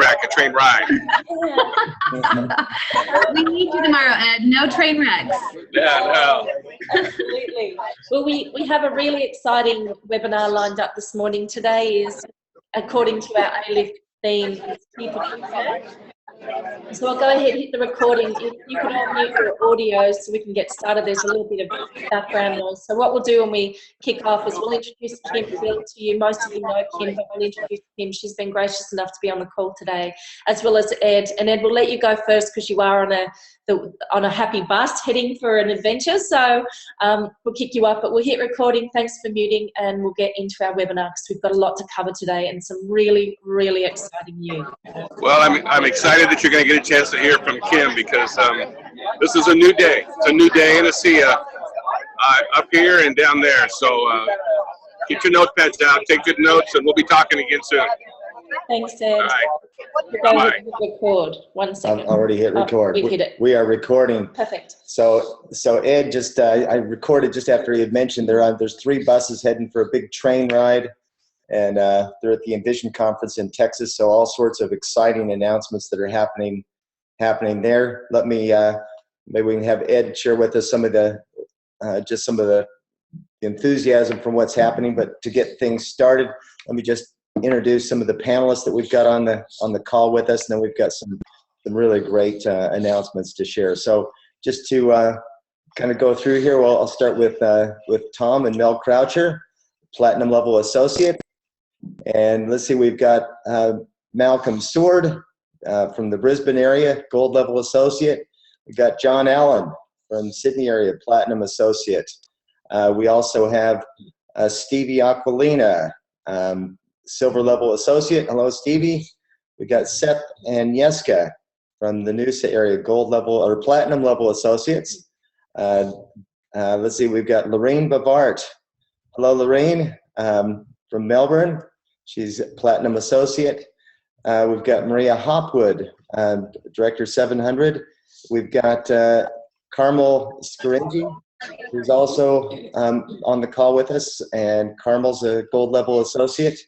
wreck, a train ride. We need you tomorrow, Ed. No train wrecks. Yeah, no. Absolutely. Well, we have a really exciting webinar lined up this morning. Today is, according to our A-Lift theme, is people. So I'll go ahead and hit the recording. If you could all mute your audio so we can get started. There's a little bit of background noise. So what we'll do when we kick off is we'll introduce Kim Hill to you. Most of you know Kim, but we'll introduce Kim. She's been gracious enough to be on the call today, as well as Ed. And Ed, we'll let you go first because you are on a happy bus heading for an adventure. So we'll kick you up, but we'll hit recording. Thanks for muting, and we'll get into our webinar because we've got a lot to cover today and some really, really exciting news. Well, I'm excited that you're going to get a chance to hear from Kim because this is a new day. It's a new day in ASEA up here and down there. So get your notepads out, take good notes, and we'll be talking again soon. Thanks, Ed. All right. Bye-bye. Record. 1 second. I've already hit record. We've hit it. We are recording. Perfect. So Ed, just I recorded just after he had mentioned there's 3 buses heading for a big train ride, and they're at the Envision conference in Texas. So all sorts of exciting announcements that are happening there. Let me maybe we can have Ed share with us some of the just some of the enthusiasm from what's happening. But to get things started, let me just introduce some of the panelists that we've got on the call with us, and then we've got some really great announcements to share. So just to kind of go through here, well, I'll start with Tom and Mel Croucher, Platinum Level Associate, and let's see, we've got Malcolm Sword from the Brisbane area, Gold Level Associate. We've got John Allen from Sydney area, Platinum Associate. We also have Stevie Aquilina, Silver Level Associate. Hello, Stevie. We got Sept and Yeska from the Noosa area, Gold Level or Platinum Level Associates. Let's see, we've got Lorraine Bavart. Hello, Lorraine, from Melbourne. She's Platinum Associate. We've got Maria Hopwood, Director 700. We've got Carmel Scaringi, who's also on the call with us, and Carmel's a Gold Level Associate.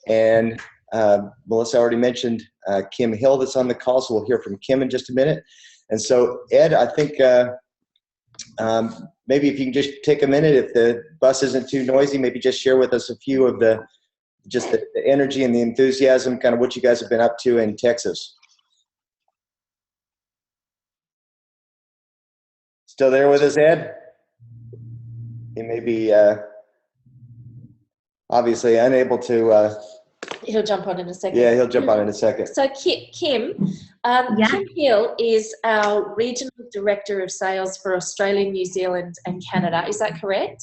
And Melissa already mentioned Kim Hill that's on the call, so we'll hear from Kim in just a minute. And so, Ed, I think maybe if you can just take a minute, if the bus isn't too noisy, maybe just share with us a few of the energy and the enthusiasm, kind of what you guys have been up to in Texas. Still there with us, Ed? He may be obviously unable to. He'll jump on in a second. Yeah, he'll jump on in a second. So Kim, Kim Hill is our Regional Director of Sales for Australia, New Zealand and Canada. Is that correct?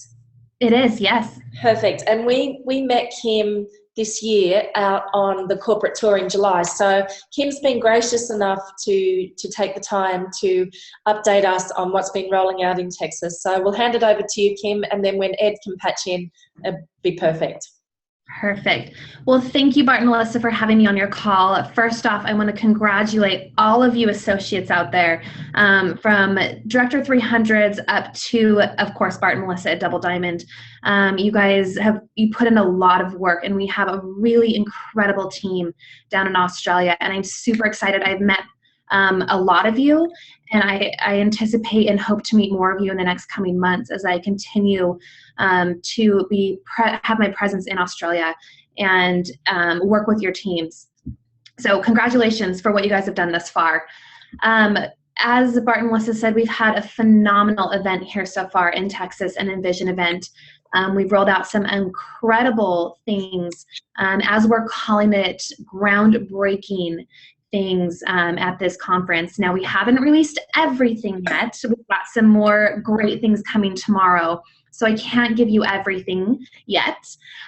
It is, yes. Perfect. And we met Kim this year out on the corporate tour in July. So Kim's been gracious enough to take the time to update us on what's been rolling out in Texas. So we'll hand it over to you, Kim, and then when Ed can patch in, it'll be perfect. Perfect. Well, thank you, Bart and Melissa, for having me on your call. First off, I want to congratulate all of you associates out there, from Director 300s up to, of course, Bart and Melissa at Double Diamond. You guys you put in a lot of work, and we have a really incredible team down in Australia, and I'm super excited. I've met a lot of you, and I anticipate and hope to meet more of you in the next coming months as I continue to have my presence in Australia and work with your teams. So congratulations for what you guys have done thus far. As Bart and Melissa said, we've had a phenomenal event here so far in Texas, an Envision event. We've rolled out some incredible things, as we're calling it, groundbreaking things at this conference. Now, we haven't released everything yet. We've got some more great things coming tomorrow, so I can't give you everything yet.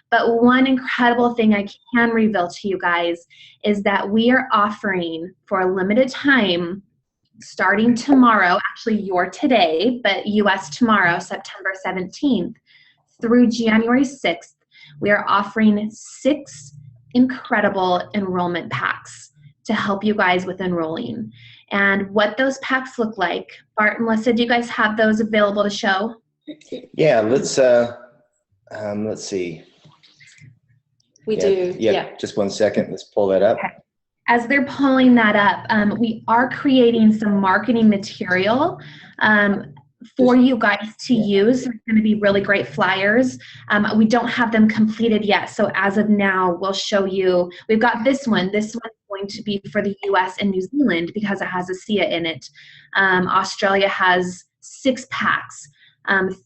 But one incredible thing I can reveal to you guys is that we are offering for a limited time, starting tomorrow, actually your today, but US tomorrow, September 17th, through January 6th, we are offering 6 incredible enrollment packs to help you guys with enrolling. And what those packs look like, Bart and Melissa, do you guys have those available to show? Yeah, let's see. We do. Yeah, just 1 second. Let's pull that up. Okay. as they're pulling that up, we are creating some marketing material for you guys to use. There's going to be really great flyers. We don't have them completed yet. So as of now, we'll show you. We've got this one. This one's going to be for the US and New Zealand because it has a SIA in it. Australia has 6 packs.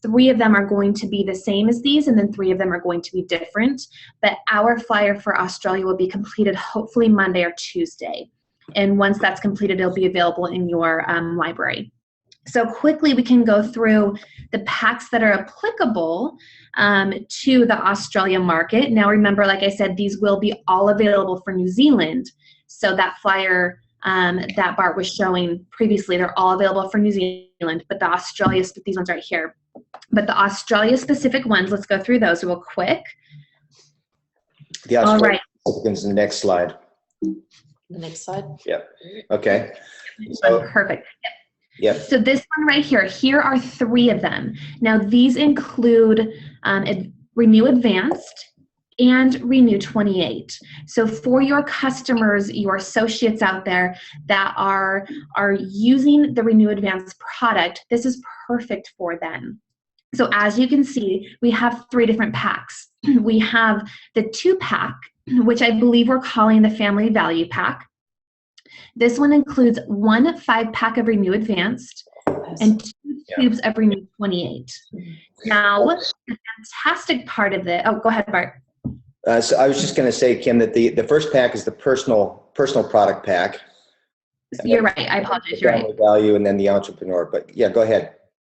3 of them are going to be the same as these, and then 3 of them are going to be different. But our flyer for Australia will be completed hopefully Monday or Tuesday. And once that's completed, it'll be available in your library. So quickly we can go through the packs that are applicable to the Australia market. Now remember, like I said, these will be all available for New Zealand. So that flyer that Bart was showing previously, they're all available for New Zealand, but the Australia, these ones right here. But the Australia specific ones, let's go through those real quick. The all Australia right. specific is the next slide. The next slide. Yep. Okay. So, perfect. yep. So this one right here, here are 3 of them. Now these include Renew Advanced and Renew 28. So for your customers, your associates out there that are using the Renew Advanced product, this is perfect for them. So as you can see, we have 3 different packs. We have the 2-pack, which I believe we're calling the Family Value Pack. This one includes 1 5-pack of Renew Advanced and 2 tubes of Renew 28. Now, the fantastic part of it, oh, go ahead, Bart. So I was just going to say, Kim, that the first pack is the personal product pack. You're right. I apologize. You're right. Value, and then the entrepreneur. But yeah, go ahead.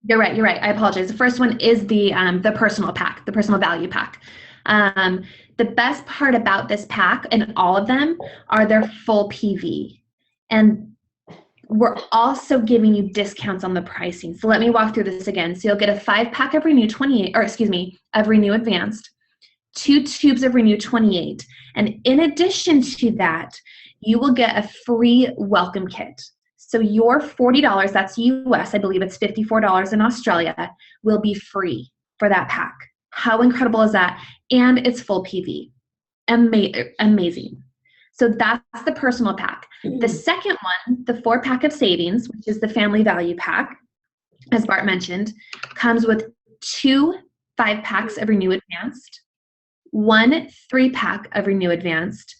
You're right. You're right. I apologize. The first one is the personal pack, the personal value pack. The best part about this pack and all of them are their full PV. And we're also giving you discounts on the pricing. So let me walk through this again. So you'll get a 5-pack of Renew 28, or excuse me, of Renew Advanced, 2 tubes of Renew 28. And in addition to that, you will get a free welcome kit. So your $40, that's US, I believe it's $54 in Australia, will be free for that pack. How incredible is that? And it's full PV. Amazing. So that's the personal pack. The second one, the 4-pack of savings, which is the Family Value Pack, as Bart mentioned, comes with 2 5-packs of Renew Advanced, 1 3-pack of Renew Advanced,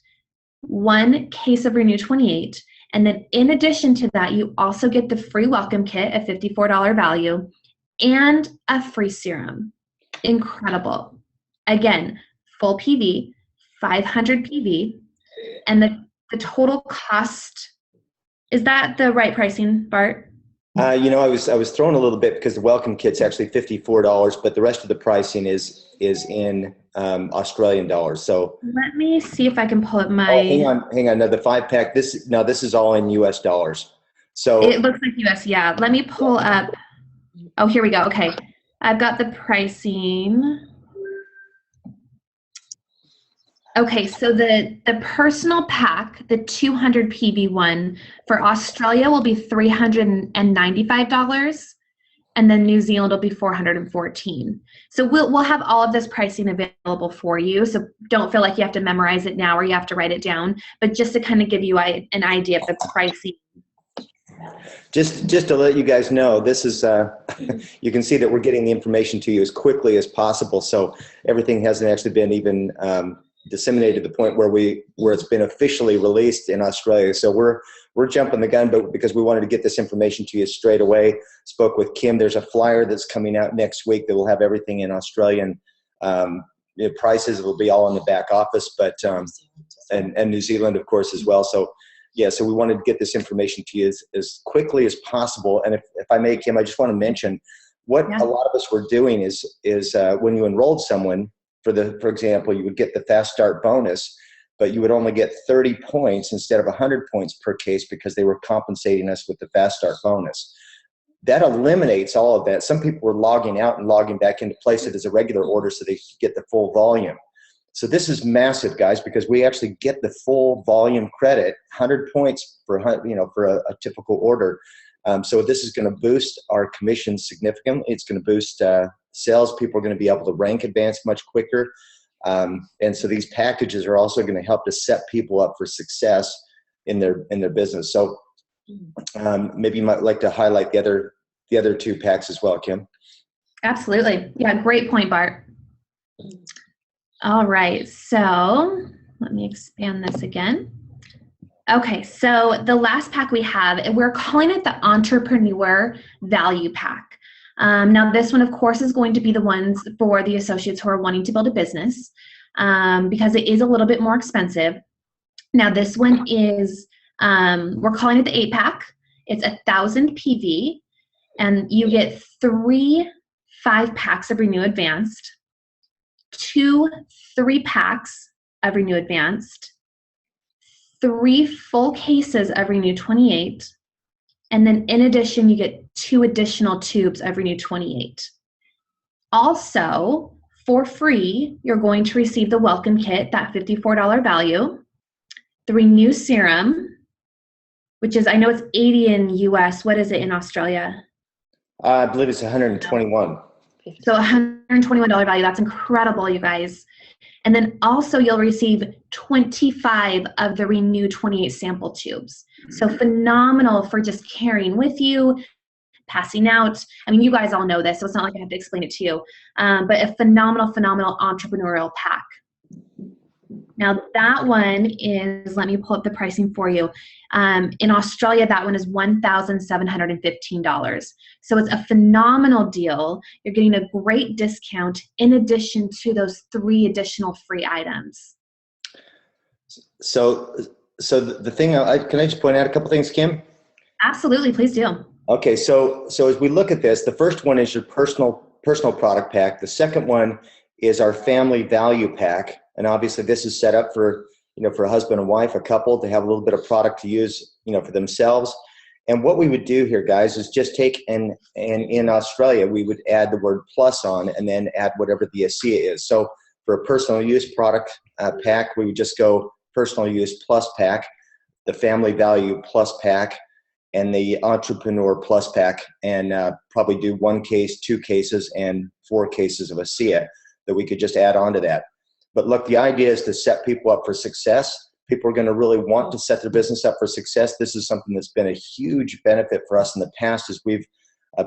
1 case of Renew 28, and then in addition to that, you also get the free welcome kit at $54 value and a free serum. Incredible. Again, full PV, 500 PV, and the total cost, is that the right pricing, Bart? You know, I was thrown a little bit because the welcome kit's actually $54, but the rest of the pricing is in Australian dollars. So let me see if I can pull up my. Oh, hang on. No, the 5-pack. This is all in US dollars. So it looks like US. Yeah. Let me pull up. Oh, here we go. Okay, I've got the pricing. Okay, so the personal pack, the 200 PV one for Australia will be $395, and then New Zealand will be $414. So we'll have all of this pricing available for you. So don't feel like you have to memorize it now or you have to write it down, but just to kind of give you an idea of the pricing. Just to let you guys know, this is you can see that we're getting the information to you as quickly as possible. So everything hasn't actually been even disseminated to the point where it's been officially released in Australia. So we're jumping the gun, but because we wanted to get this information to you straight away. Spoke with Kim. There's a flyer that's coming out next week that will have everything in Australian prices. It will be all in the back office, but and New Zealand, of course, as well. So yeah, so we wanted to get this information to you as quickly as possible. And if I may, Kim, I just want to mention what a lot of us were doing is when you enrolled someone, for example, you would get the Fast Start bonus, but you would only get 30 points instead of 100 points per case because they were compensating us with the Fast Start bonus. That eliminates all of that. Some people were logging out and logging back in to place it as a regular order so they could get the full volume. So this is massive, guys, because we actually get the full volume credit, 100 points for a typical order. So this is going to boost our commissions significantly. It's going to boost sales. People are going to be able to rank advance much quicker. And so these packages are also going to help to set people up for success in their business. So maybe you might like to highlight the other 2 packs as well, Kim. Absolutely. Yeah, great point, Bart. All right, so let me expand this again. Okay, so the last pack we have, we're calling it the Entrepreneur Value Pack. Now this one, of course, is going to be the ones for the associates who are wanting to build a business because it is a little bit more expensive. Now this one is, we're calling it the 8-pack. It's 1,000 PV, and you get 3 5-packs of Renew Advanced, 2 3-packs of Renew Advanced, 3 full cases of Renew 28, and then in addition, you get 2 additional tubes of Renew 28. Also, for free, you're going to receive the welcome kit, that $54 value, the Renew Serum, which is, I know it's 80 in US. What is it in Australia? I believe it's 121. So $121 value. That's incredible, you guys. And then also you'll receive 25 of the Renew 28 sample tubes. So phenomenal for just carrying with you, passing out. I mean, you guys all know this, so it's not like I have to explain it to you. But a phenomenal entrepreneurial pack. Now that one is, let me pull up the pricing for you. In Australia, that one is $1,715. So it's a phenomenal deal. You're getting a great discount in addition to those 3 additional free items. So the thing, can I just point out a couple things, Kim? Absolutely, please do. Okay, so as we look at this, the first one is your personal product pack. The second one is our family value pack. And obviously this is set up for, for a husband and wife, a couple, to have a little bit of product to use, for themselves. And what we would do here, guys, is just take and in Australia, we would add the word plus on and then add whatever the ASEA is. So for a personal use product pack, we would just go personal use plus pack, the family value plus pack, and the entrepreneur plus pack, and probably do 1 case, 2 cases, and 4 cases of ASEA that we could just add on to that. But look, the idea is to set people up for success. People are going to really want to set their business up for success. This is something that's been a huge benefit for us in the past as we've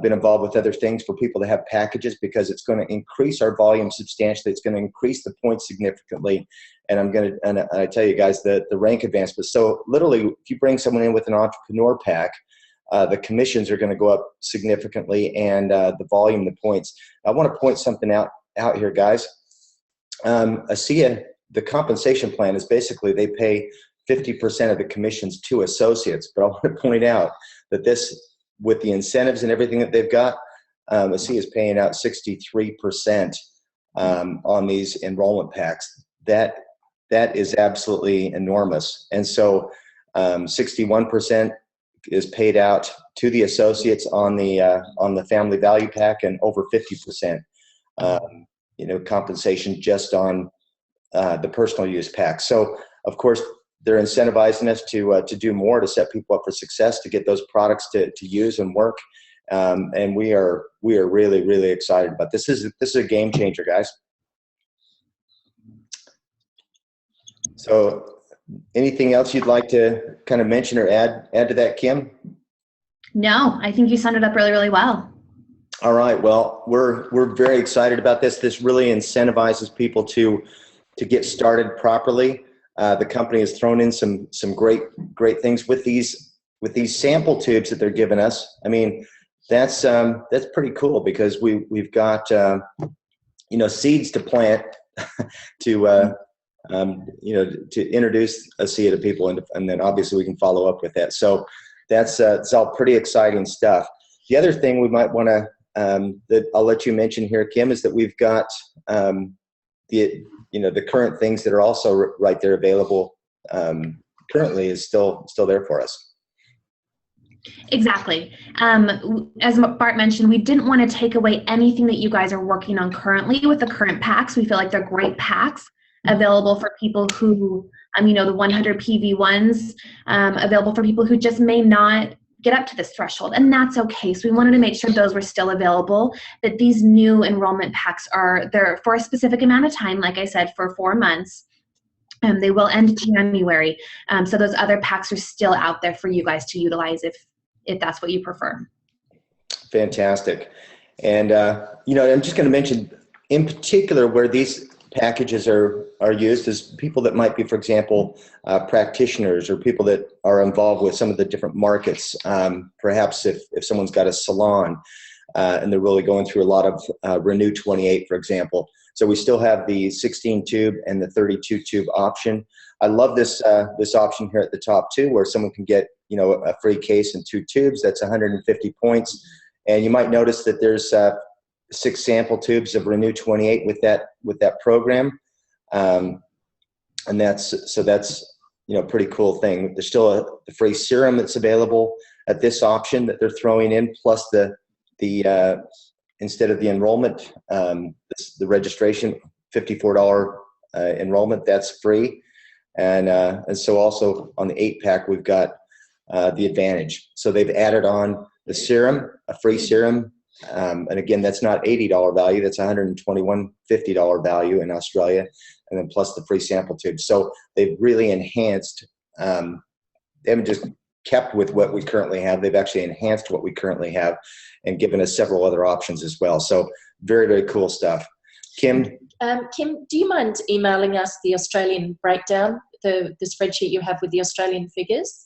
been involved with other things for people to have packages, because it's going to increase our volume substantially. It's going to increase the points significantly. And I tell you guys, the rank advancement. So literally, if you bring someone in with an entrepreneur pack, the commissions are going to go up significantly, and the volume, the points. I want to point something out here, guys. ASEA, the compensation plan is basically they pay 50% of the commissions to associates. But I want to point out that this, with the incentives and everything that they've got, ASEA is paying out 63% on these enrollment packs. That is absolutely enormous. And so 61% is paid out to the associates on the family value pack, and over 50%. Compensation just on the personal use pack. So of course they're incentivizing us to do more, to set people up for success, to get those products to use and work. And we are really, really excited about this. This is a game changer, guys. So anything else you'd like to kind of mention or add to that, Kim? No, I think you summed it up really, really well. All right. Well, we're very excited about this. This really incentivizes people to get started properly. The company has thrown in some great things with these sample tubes that they're giving us. I mean, that's pretty cool, because we've got seeds to plant to introduce ASEA to people, and then obviously we can follow up with that. So it's all pretty exciting stuff. The other thing we might want to that I'll let you mention here, Kim, is that we've got the current things that are also right there available currently is still there for us. Exactly. As Bart mentioned, we didn't want to take away anything that you guys are working on currently with the current packs. We feel like they're great packs available for people who, the 100 PV ones, available for people who just may not get up to this threshold, and that's okay. So we wanted to make sure those were still available, that these new enrollment packs they're for a specific amount of time, like I said, for 4 months. They will end January. So those other packs are still out there for you guys to utilize if that's what you prefer. Fantastic. And, I'm just going to mention in particular where these packages are used is people that might be, for example, practitioners or people that are involved with some of the different markets. Perhaps if someone's got a salon and they're really going through a lot of Renew 28, for example. So we still have the 16 tube and the 32 tube option. I love this option here at the top too, where someone can get, a free case and 2 tubes. That's 150 points. And you might notice that there's 6 sample tubes of Renew 28 with that program. And that's pretty cool thing. There's still a free serum that's available at this option that they're throwing in, plus the instead of the enrollment, the registration, $54 enrollment, that's free. And so also on the 8-pack, we've got the Advantage. So they've added on the serum, a free serum. And again, that's not $80 value, that's $121.50 value in Australia, and then plus the free sample tube. So they've really enhanced, they haven't just kept with what we currently have, they've actually enhanced what we currently have and given us several other options as well. So very, very cool stuff. Kim? Kim, do you mind emailing us the Australian breakdown, the spreadsheet you have with the Australian figures?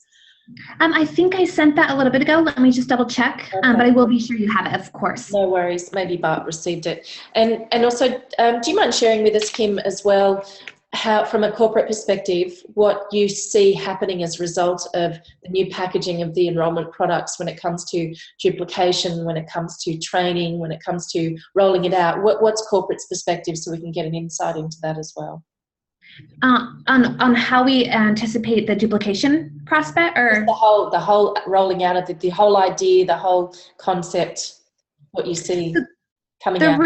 I think I sent that a little bit ago. Let me just double check, Okay. But I will be sure you have it, of course. No worries. Maybe Bart received it. And also, do you mind sharing with us, Kim, as well, how, from a corporate perspective, what you see happening as a result of the new packaging of the enrollment products when it comes to duplication, when it comes to training, when it comes to rolling it out? What's corporate's perspective, so we can get an insight into that as well? On how we anticipate the duplication prospect, or the whole rolling out of the whole idea, the whole concept, what you see coming out.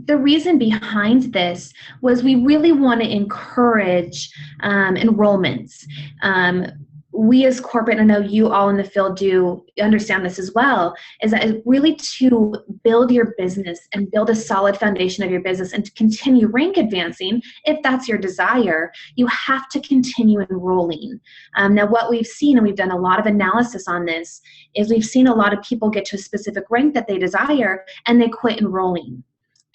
The reason behind this was we really want to encourage enrollments. We as corporate, and I know you all in the field do understand this as well, is that really to build your business and build a solid foundation of your business and to continue rank advancing, if that's your desire, you have to continue enrolling. Now what we've seen, and we've done a lot of analysis on this, is we've seen a lot of people get to a specific rank that they desire and they quit enrolling.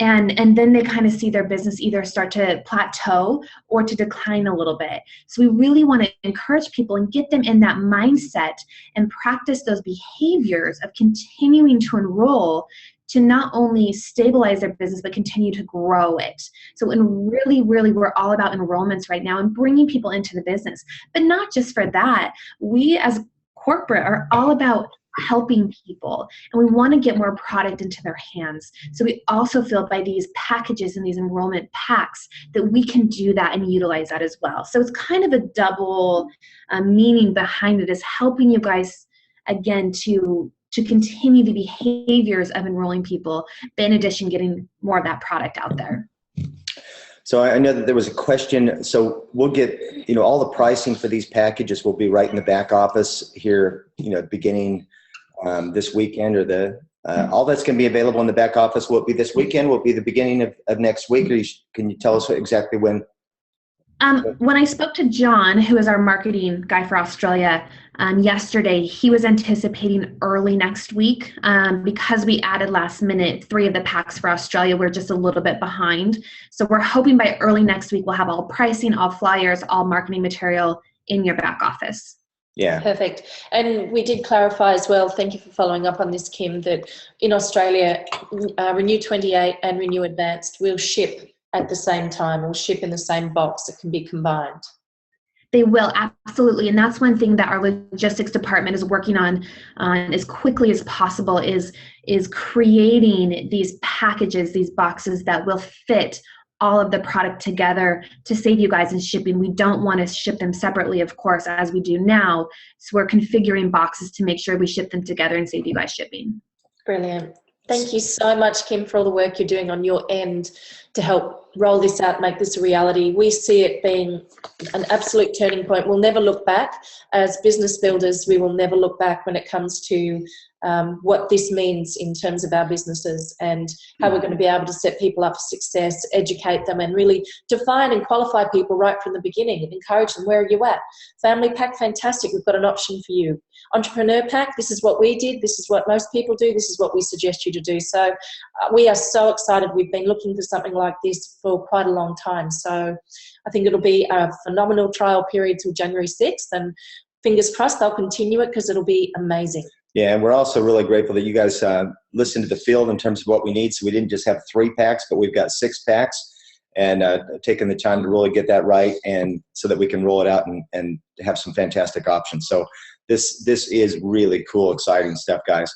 And then they kind of see their business either start to plateau or to decline a little bit. So we really want to encourage people and get them in that mindset and practice those behaviors of continuing to enroll to not only stabilize their business, but continue to grow it. So really, we're all about enrollments right now and bringing people into the business. But not just for that, we as corporate are all about helping people, and we want to get more product into their hands. So we also feel by these packages and these enrollment packs that we can do that and utilize that as well. So it's kind of a double meaning behind it, is helping you guys again to continue the behaviors of enrolling people, but in addition getting more of that product out there. So I know that there was a question. So we'll get, all the pricing for these packages will be right in the back office here, beginning this weekend, or all that's going to be available in the back office. Will it be this weekend? Will it be the beginning of next week? Or can you tell us exactly when? When I spoke to John, who is our marketing guy for Australia, yesterday, he was anticipating early next week. Because we added last minute 3 of the packs for Australia, we're just a little bit behind. So we're hoping by early next week we'll have all pricing, all flyers, all marketing material in your back office. Yeah. Perfect. And we did clarify as well, thank you for following up on this, Kim, that in Australia, Renew 28 and Renew Advanced will ship at the same time, or ship in the same box. It can be combined. They will, absolutely. And that's one thing that our logistics department is working on as quickly as possible, is creating these packages, these boxes that will fit all of the product together to save you guys in shipping. We don't want to ship them separately, of course, as we do now. So we're configuring boxes to make sure we ship them together and save you guys shipping. Brilliant. Thank you so much, Kim, for all the work you're doing on your end to help roll this out, make this a reality. We see it being an absolute turning point. We'll never look back. As business builders, we will never look back when it comes to what this means in terms of our businesses and how we're going to be able to set people up for success, educate them, and really define and qualify people right from the beginning and encourage them. Where are you at? Family pack, fantastic. We've got an option for you. Entrepreneur pack, this is what we did. This is what most people do. This is what we suggest you to do. So we are so excited. We've been looking for something like this for quite a long time. So I think it'll be a phenomenal trial period till January 6th, and fingers crossed they'll continue it because it'll be amazing. Yeah, and we're also really grateful that you guys listened to the field in terms of what we need. So we didn't just have 3 packs, but we've got 6 packs, and taking the time to really get that right, and so that we can roll it out and have some fantastic options. So this is really cool, exciting stuff, guys.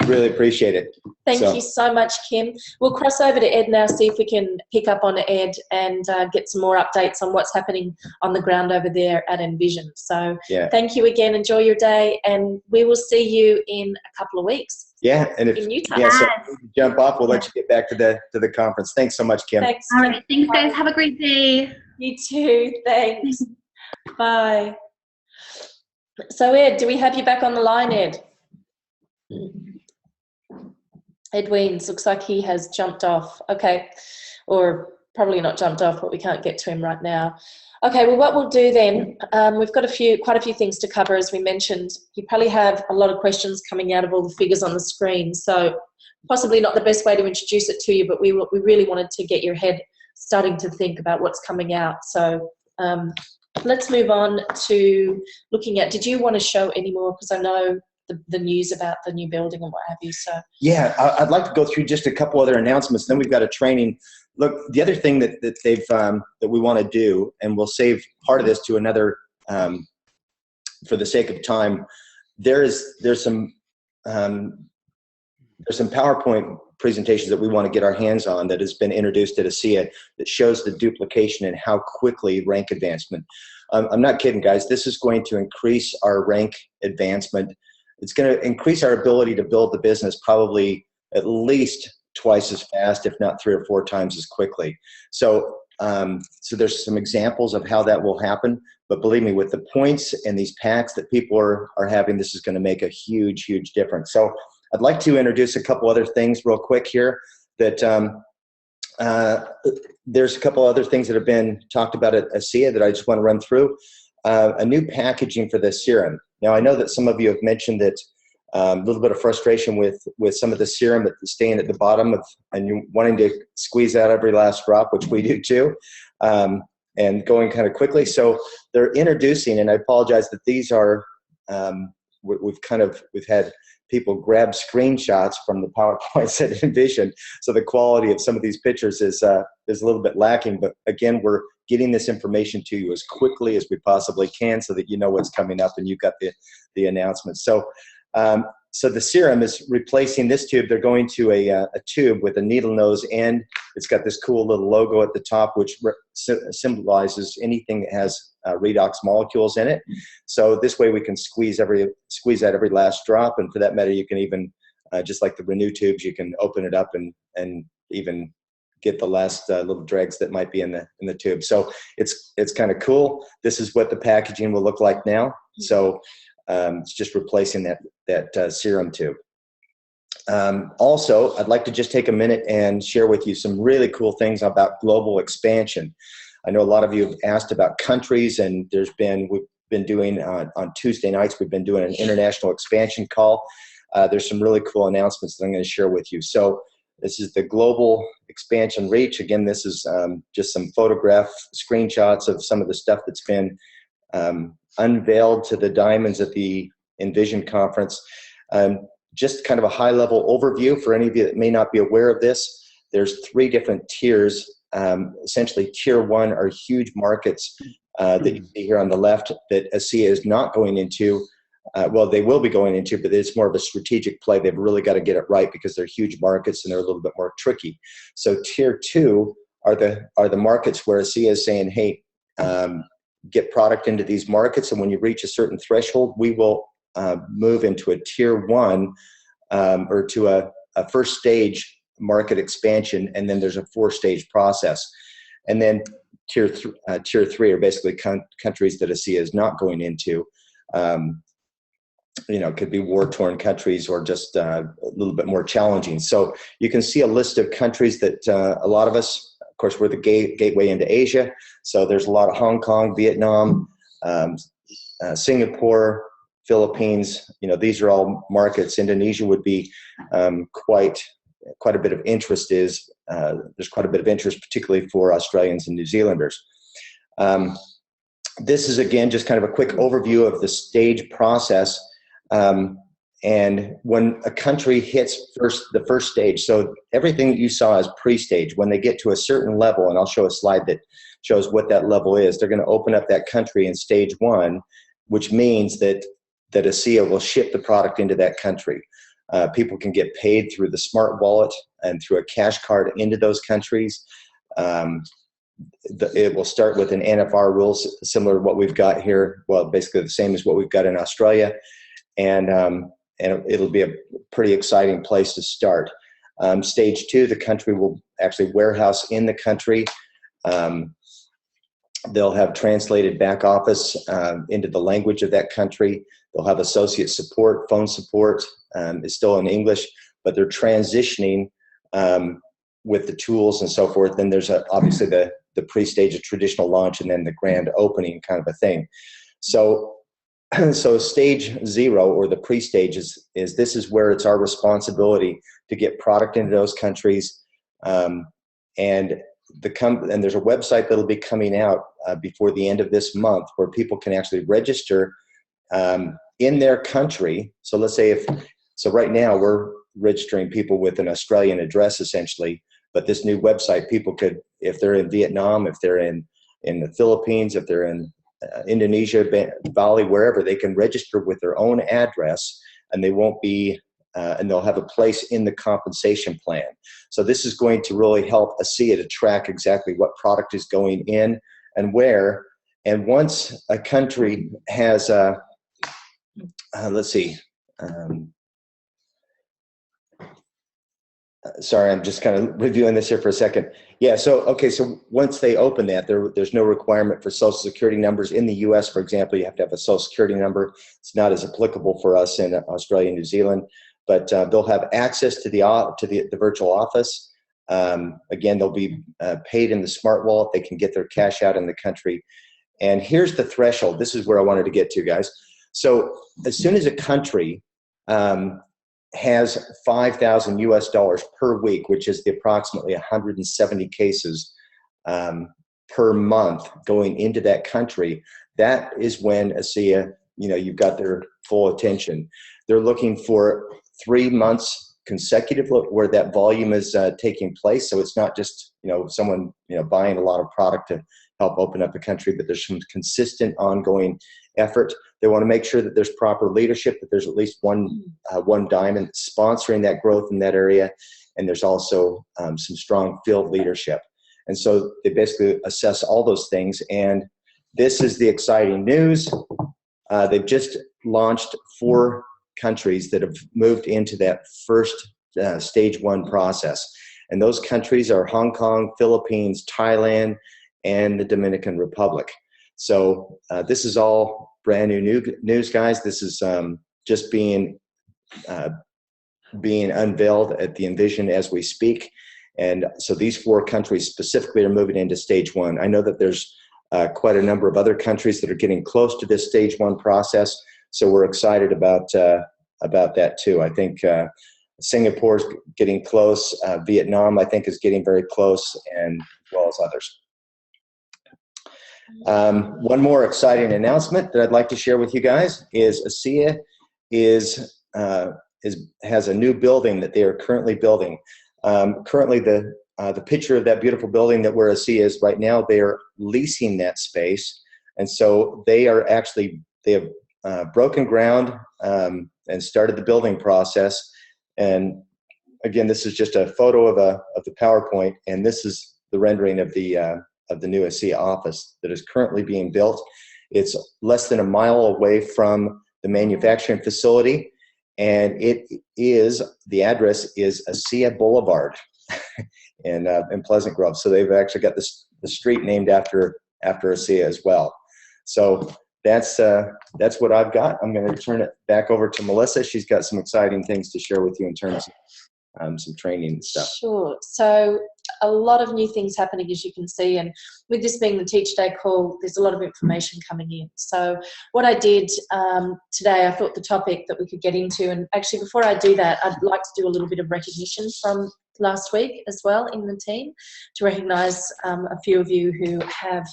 Really appreciate it. Thank you so much, Kim. We'll cross over to Ed now, see if we can pick up on Ed and get some more updates on what's happening on the ground over there at Envision. So thank you again. Enjoy your day, and we will see you in a couple of weeks. Yeah, and if in Utah. So if you jump off, we'll let you get back to the conference. Thanks so much, Kim. Thanks. All right. Thanks, guys. Have a great day. You too. Thanks. Bye. So, Ed, do we have you back on the line, Ed? Ed Weens, looks like he has jumped off. Okay, or probably not jumped off, but we can't get to him right now. Okay, well, what we'll do then, we've got quite a few things to cover, as we mentioned. You probably have a lot of questions coming out of all the figures on the screen, so possibly not the best way to introduce it to you, but we really wanted to get your head starting to think about what's coming out. So let's move on to looking at, did you want to show any more? Because I know the news about the new building and what have you. So yeah, I'd like to go through just a couple other announcements. Then we've got a training. Look, the other thing that they've that we want to do, and we'll save part of this to another for the sake of time. There's some PowerPoint presentations that we want to get our hands on that has been introduced at ASEA that shows the duplication and how quickly rank advancement. I'm not kidding, guys. This is going to increase our rank advancement. It's going to increase our ability to build the business probably at least twice as fast, if not 3 or 4 times as quickly. So, so there's some examples of how that will happen. But believe me, with the points and these packs that people are having, this is going to make a huge, huge difference. So I'd like to introduce a couple other things real quick here. That there's a couple other things that have been talked about at ASEA that I just want to run through. A new packaging for the serum. Now, I know that some of you have mentioned that a little bit of frustration with some of the serum that's staying at the bottom and you wanting to squeeze out every last drop, which we do too, and going kind of quickly. So they're introducing, and I apologize that these are, we've had people grab screenshots from the PowerPoints at Envision, so the quality of some of these pictures is a little bit lacking. But again, we're getting this information to you as quickly as we possibly can, so that you know what's coming up and you've got the announcements. So, so the serum is replacing this tube. They're going to a tube with a needle nose end. It's got this cool little logo at the top, which symbolizes anything that has redox molecules in it. So this way we can squeeze out every last drop, and for that matter, you can even just like the Renew tubes, you can open it up and even get the last little dregs that might be in the tube. So it's kind of cool. This is what the packaging will look like now. So it's just replacing that serum tube. Also, I'd like to just take a minute and share with you some really cool things about global expansion. I know a lot of you have asked about countries, and we've been doing on Tuesday nights, we've been doing an international expansion call. There's some really cool announcements that I'm going to share with you. So this is the global expansion reach. Again, this is just some photograph screenshots of some of the stuff that's been unveiled to the diamonds at the Envision conference. Just kind of a high-level overview for any of you that may not be aware of this. There's 3 different tiers. Essentially, tier 1 are huge markets that you see here on the left that ASEA is not going into. Well, they will be going into, but it's more of a strategic play. They've really got to get it right because they're huge markets and they're a little bit more tricky. So tier 2 are the markets where ASEA is saying, hey, get product into these markets, and when you reach a certain threshold, we will move into a tier 1 or to a first stage market expansion, and then there's a 4-stage process. And then tier 3 are basically countries that ASEA is not going into. It could be war-torn countries or just a little bit more challenging. So you can see a list of countries that a lot of us, of course, we're the gateway into Asia. So there's a lot of Hong Kong, Vietnam, Singapore, Philippines. These are all markets. Indonesia would be quite a bit of interest. There's quite a bit of interest, particularly for Australians and New Zealanders. This is, again, just kind of a quick overview of the stage process. And when a country hits the first stage, so everything that you saw is pre-stage. When they get to a certain level, and I'll show a slide that shows what that level is, they're going to open up that country in stage 1, which means that ASEA will ship the product into that country. People can get paid through the smart wallet and through a cash card into those countries. It will start with an NFR rules similar to what we've got here. Well, basically the same as what we've got in Australia. And it'll be a pretty exciting place to start. Stage 2, the country will actually warehouse in the country. They'll have translated back office into the language of that country. They'll have associate support, phone support. It's still in English, but they're transitioning with the tools and so forth. Then there's obviously the pre-stage of traditional launch and then the grand opening kind of a thing. So stage 0, or the pre-stage, is this is where it's our responsibility to get product into those countries. And there's a website that'll be coming out before the end of this month where people can actually register in their country. So let's say right now we're registering people with an Australian address essentially, but this new website, people could, if they're in Vietnam, if they're in the Philippines, if they're in Indonesia, Bali, wherever, they can register with their own address, and they won't be, and they'll have a place in the compensation plan. So this is going to really help ASEA to track exactly what product is going in and where. And once a country has, let's see, sorry, I'm just kind of reviewing this here for a second. Yeah, so once they open that, there's no requirement for Social Security numbers. In the US, for example, you have to have a Social Security number. It's not as applicable for us in Australia and New Zealand, but they'll have access to the virtual office. Again, they'll be paid in the smart wallet. They can get their cash out in the country. And here's the threshold. This is where I wanted to get to, guys. So as soon as a country has $5,000 US per week, which is the approximately 170 cases per month going into that country, that is when ASEA, you've got their full attention. They're looking for 3 months consecutive where that volume is taking place. So it's not just, someone, buying a lot of product to help open up the country, but there's some consistent ongoing effort. They want to make sure that there's proper leadership, that there's at least one diamond sponsoring that growth in that area, and there's also some strong field leadership. And so they basically assess all those things, and this is the exciting news. They've just launched 4 countries that have moved into that first stage 1 process, and those countries are Hong Kong, Philippines, Thailand, and the Dominican Republic. So this is all brand new news, guys. This is just being unveiled at the Envision as we speak. And so these 4 countries specifically are moving into stage 1. I know that there's quite a number of other countries that are getting close to this stage 1 process. So we're excited about that too. I think Singapore's getting close. Vietnam, I think, is getting very close, and as well as others. One more exciting announcement that I'd like to share with you guys is ASEA has a new building that they are currently building. Currently, the picture of that beautiful building that where ASEA is right now, they are leasing that space, and so they have broken ground and started the building process. And again, this is just a photo of the PowerPoint, and this is the rendering of the new ASEA office that is currently being built. It's less than a mile away from the manufacturing facility, and the address is ASEA Boulevard. in Pleasant Grove. So they've actually got the street named after ASEA as well. So that's what I've got. I'm going to turn it back over to Melissa. She's got some exciting things to share with you in terms of some training and stuff. Sure. So a lot of new things happening, as you can see, and with this being the Teach Day call, there's a lot of information coming in. So what I did today, I thought the topic that we could get into, and actually before I do that, I'd like to do a little bit of recognition from last week as well in the team, to recognise a few of you who have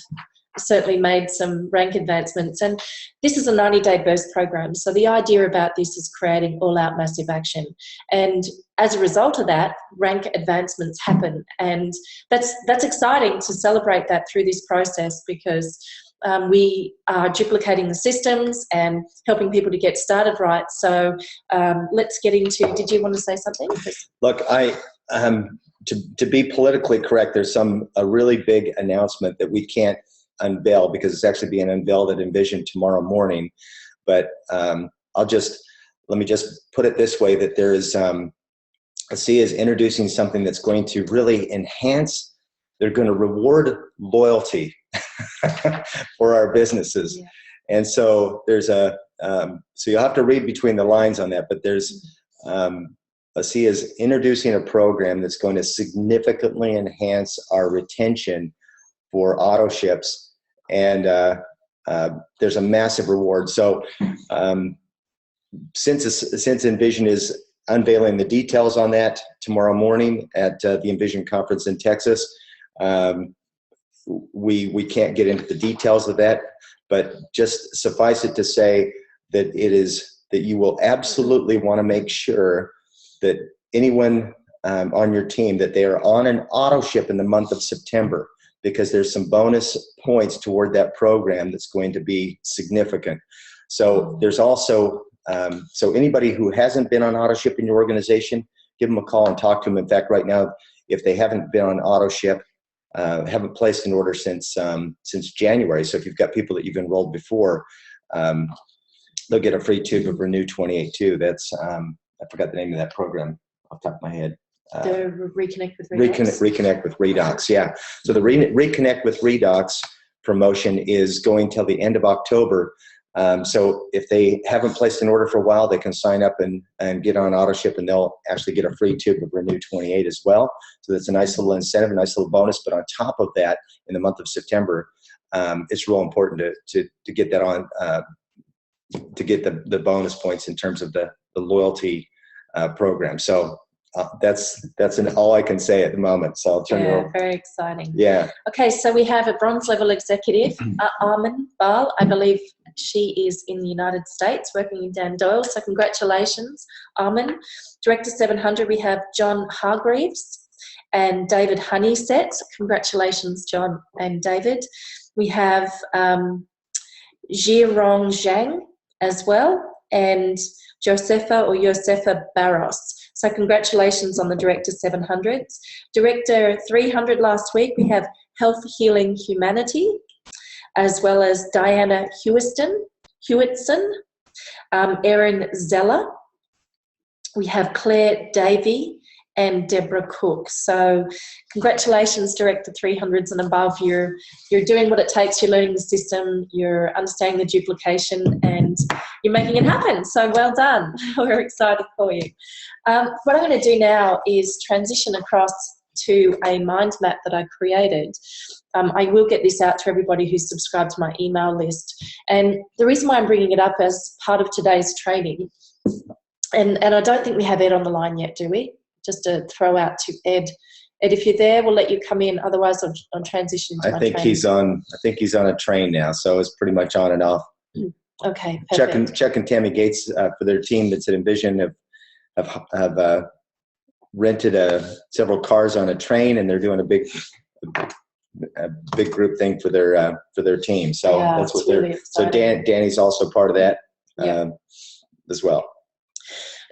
certainly made some rank advancements. And this is a 90-day burst program. So the idea about this is creating all-out massive action. And as a result of that, rank advancements happen. And that's exciting to celebrate that through this process, because we are duplicating the systems and helping people to get started right. So let's get into, did you want to say something? Look, to be politically correct, there's a really big announcement that we can't unveil because it's actually being unveiled at Envision tomorrow morning. But let me just put it this way, that there is, ASEA is introducing something that's going to really enhance, they're going to reward loyalty for our businesses. Yeah. And so there's so you'll have to read between the lines on that, but there's, ASEA is introducing a program that's going to significantly enhance our retention for auto ships, and there's a massive reward. So since Envision is unveiling the details on that tomorrow morning at the Envision conference in Texas, we can't get into the details of that, but just suffice it to say that you will absolutely want to make sure that anyone on your team, that they are on an auto ship in the month of September, because there's some bonus points toward that program that's going to be significant. So there's also, so anybody who hasn't been on auto ship in your organization, give them a call and talk to them. In fact, right now, if they haven't been on auto ship, haven't placed an order since January. So if you've got people that you've enrolled before, they'll get a free tube of Renew 28 too. That's, I forgot the name of that program off the top of my head. The Reconnect with Redox. Reconnect with Redox, yeah. So the Reconnect with Redox promotion is going till the end of October. So if they haven't placed an order for a while, they can sign up and get on auto ship, and they'll actually get a free tube of Renew 28 as well. So that's a nice little incentive, a nice little bonus. But on top of that, in the month of September, it's real important to get that on, to get the bonus points in terms of the loyalty program. So that's all I can say at the moment. So I'll turn it over. Very exciting. Yeah. Okay, so we have a bronze level executive, Armin Bal. I believe she is in the United States working in Dan Doyle. So congratulations, Armin. Director 700, we have John Hargreaves and David Honeyset. Congratulations, John and David. We have Zhirong Zhang as well, and Josefa Barros. So congratulations on the Director 700s. Director 300 last week, we have Health Healing Humanity, as well as Diana Hewitson, Erin Zeller. We have Claire Davey and Deborah Cook. So congratulations, Director 300s and above. You're doing what it takes. You're learning the system. You're understanding the duplication, and you're making it happen. So well done. We're excited for you. What I'm going to do now is transition across to a mind map that I created. I will get this out to everybody who's subscribed to my email list. And the reason why I'm bringing it up as part of today's training, and I don't think we have Ed on the line yet, do we? Just to throw out to Ed. Ed, if you're there, we'll let you come in. Otherwise, I'll transition to my training. I think he's on a train now, so it's pretty much on and off. Okay, perfect. Chuck and Tammy Gates for their team that's at Envision have rented several cars on a train, and they're doing a big group thing for their team. So yeah, that's what really exciting. So Danny's also part of that as well.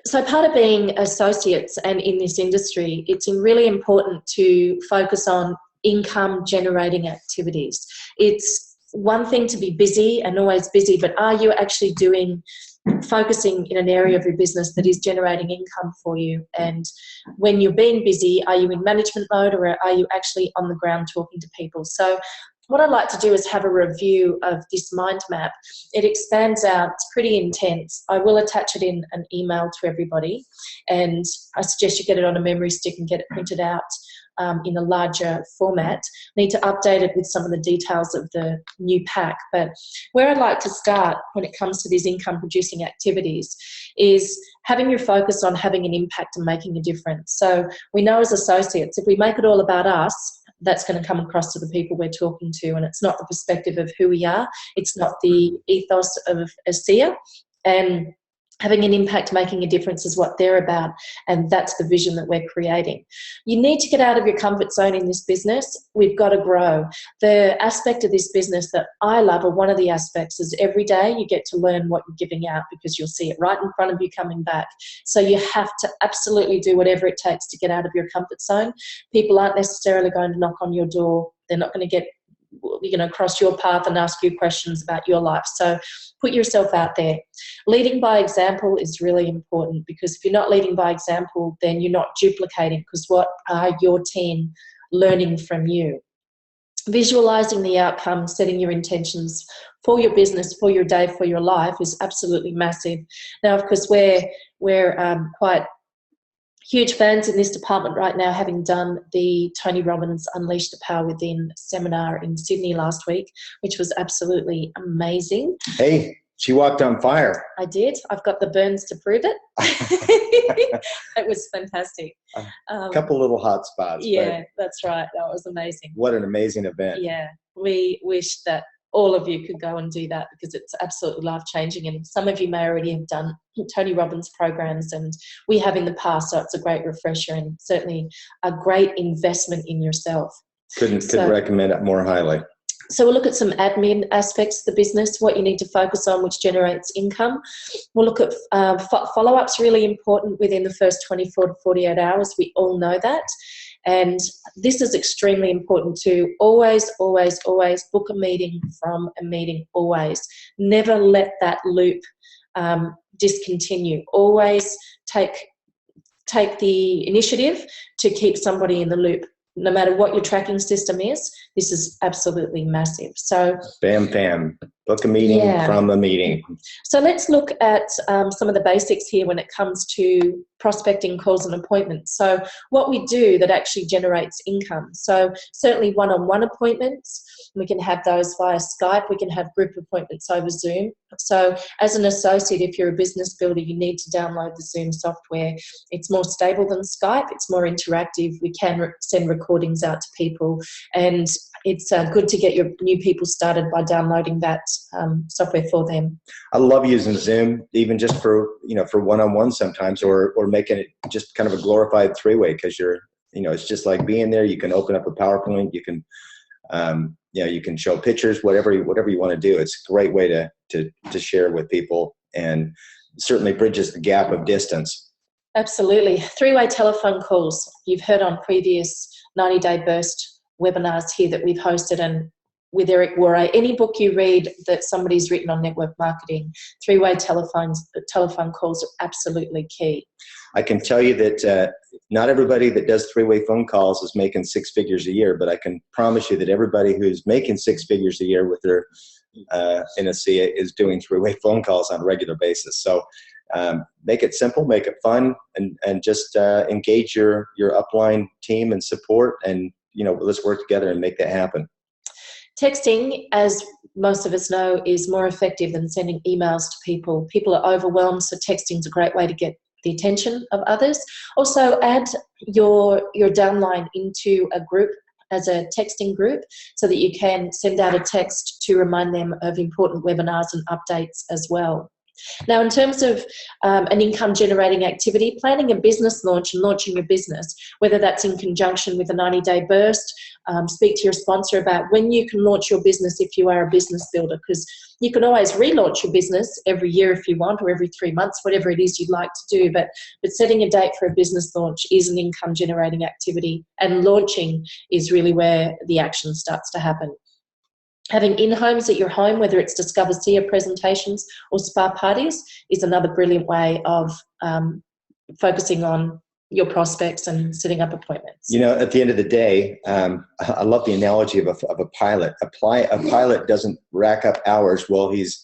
So part of being associates and in this industry, it's really important to focus on income generating activities. It's one thing to be busy and always busy, but are you actually doing focusing in an area of your business that is generating income for you. And when you're being busy, are you in management mode, or are you actually on the ground talking to people? So what I'd like to do is have a review of this mind map. It expands out, it's pretty intense. I will attach it in an email to everybody, and I suggest you get it on a memory stick and get it printed out in a larger format. Need to update it with some of the details of the new pack. But where I'd like to start when it comes to these income producing activities is having your focus on having an impact and making a difference. So we know as associates, if we make it all about us, that's going to come across to the people we're talking to, and it's not the perspective of who we are, it's not the ethos of ASEA, and having an impact, making a difference is what they're about, and that's the vision that we're creating. You need to get out of your comfort zone in this business. We've got to grow. The aspect of this business that I love, or one of the aspects, is every day you get to learn what you're giving out, because you'll see it right in front of you coming back. So you have to absolutely do whatever it takes to get out of your comfort zone. People aren't necessarily going to knock on your door. They're not going to get cross your path and ask you questions about your life. So put yourself out there. Leading by example is really important, because if you're not leading by example, then you're not duplicating, because what are your team learning from you? Visualizing the outcome, setting your intentions for your business, for your day, for your life is absolutely massive. Now, of course, we're quite huge fans in this department right now, having done the Tony Robbins Unleash the Power Within seminar in Sydney last week, which was absolutely amazing. Hey, she walked on fire. I did. I've got the burns to prove it. It was fantastic. A couple little hot spots. Yeah, that's right. That was amazing. What an amazing event. Yeah, we wish that all of you could go and do that, because it's absolutely life-changing. And some of you may already have done Tony Robbins programs, and we have in the past, so it's a great refresher and certainly a great investment in yourself. Couldn't recommend it more highly. So we'll look at some admin aspects of the business, what you need to focus on, which generates income. We'll look at follow-ups, really important within the first 24 to 48 hours. We all know that. And this is extremely important too. Always, always, always book a meeting from a meeting, always. Never let that loop discontinue. Always take the initiative to keep somebody in the loop. No matter what your tracking system is, this is absolutely massive. So bam, book a meeting from a meeting. So let's look at some of the basics here when it comes to prospecting, calls and appointments. So what we do that actually generates income. So certainly one-on-one appointments, we can have those via Skype, we can have group appointments over Zoom. So as an associate, if you're a business builder, you need to download the Zoom software. It's more stable than Skype, it's more interactive. We can send recordings out to people, and it's good to get your new people started by downloading that software for them. I love using Zoom, even just for one-on-one sometimes, or making it just kind of a glorified three-way, because it's just like being there. You can open up a PowerPoint, you can you can show pictures, whatever you want to do. It's a great way to share with people, and certainly bridges the gap of distance. Absolutely. Three-way telephone calls. You've heard on previous 90-day burst webinars here that we've hosted, and with Eric Warray, any book you read that somebody's written on network marketing, three-way telephone calls are absolutely key. I can tell you that not everybody that does three-way phone calls is making six figures a year, but I can promise you that everybody who's making six figures a year with their in ASEA is doing three-way phone calls on a regular basis. So make it simple, make it fun, and just engage your upline team and support, and let's work together and make that happen. Texting, as most of us know, is more effective than sending emails to people. People are overwhelmed, so texting is a great way to get the attention of others. Also, add your downline into a group as a texting group, so that you can send out a text to remind them of important webinars and updates as well. Now, in terms of an income-generating activity, planning a business launch and launching your business, whether that's in conjunction with a 90-day burst, speak to your sponsor about when you can launch your business if you are a business builder, because you can always relaunch your business every year if you want, or every 3 months, whatever it is you'd like to do. But setting a date for a business launch is an income-generating activity, and launching is really where the action starts to happen. Having in-homes at your home, whether it's Discover SEA presentations or spa parties, is another brilliant way of focusing on your prospects and setting up appointments. You know, at the end of the day, I love the analogy of a pilot. A pilot doesn't rack up hours while he's,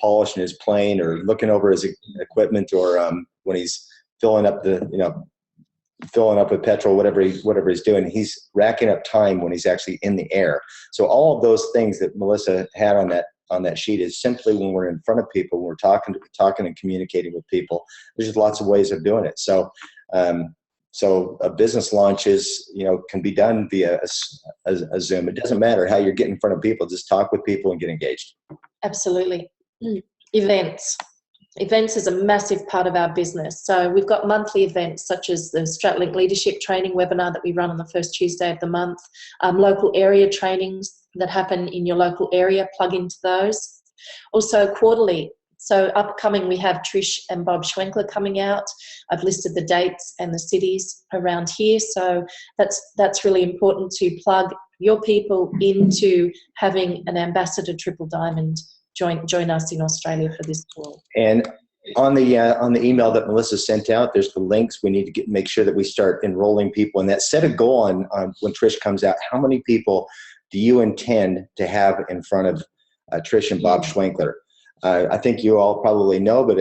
polishing his plane or looking over his equipment, or when he's filling up with petrol, whatever he's doing. He's racking up time when he's actually in the air. So all of those things that Melissa had on that sheet is simply when we're in front of people, when we're talking and communicating with people. There's just lots of ways of doing it. So, so a business launch can be done via a Zoom. It doesn't matter how you're getting in front of people. Just talk with people and get engaged. Absolutely. Events. Events is a massive part of our business. So we've got monthly events such as the StratLink Leadership Training webinar that we run on the first Tuesday of the month, local area trainings that happen in your local area, plug into those. Also quarterly. So upcoming, we have Trish and Bob Schwenkler coming out. I've listed the dates and the cities around here. So that's really important to plug your people into having an ambassador Triple Diamond join us in Australia for this tour. And on the email that Melissa sent out, there's the links. We need to make sure that we start enrolling people in that. Set a goal on when Trish comes out. How many people do you intend to have in front of Trish and Bob Schwenkler? I think you all probably know, but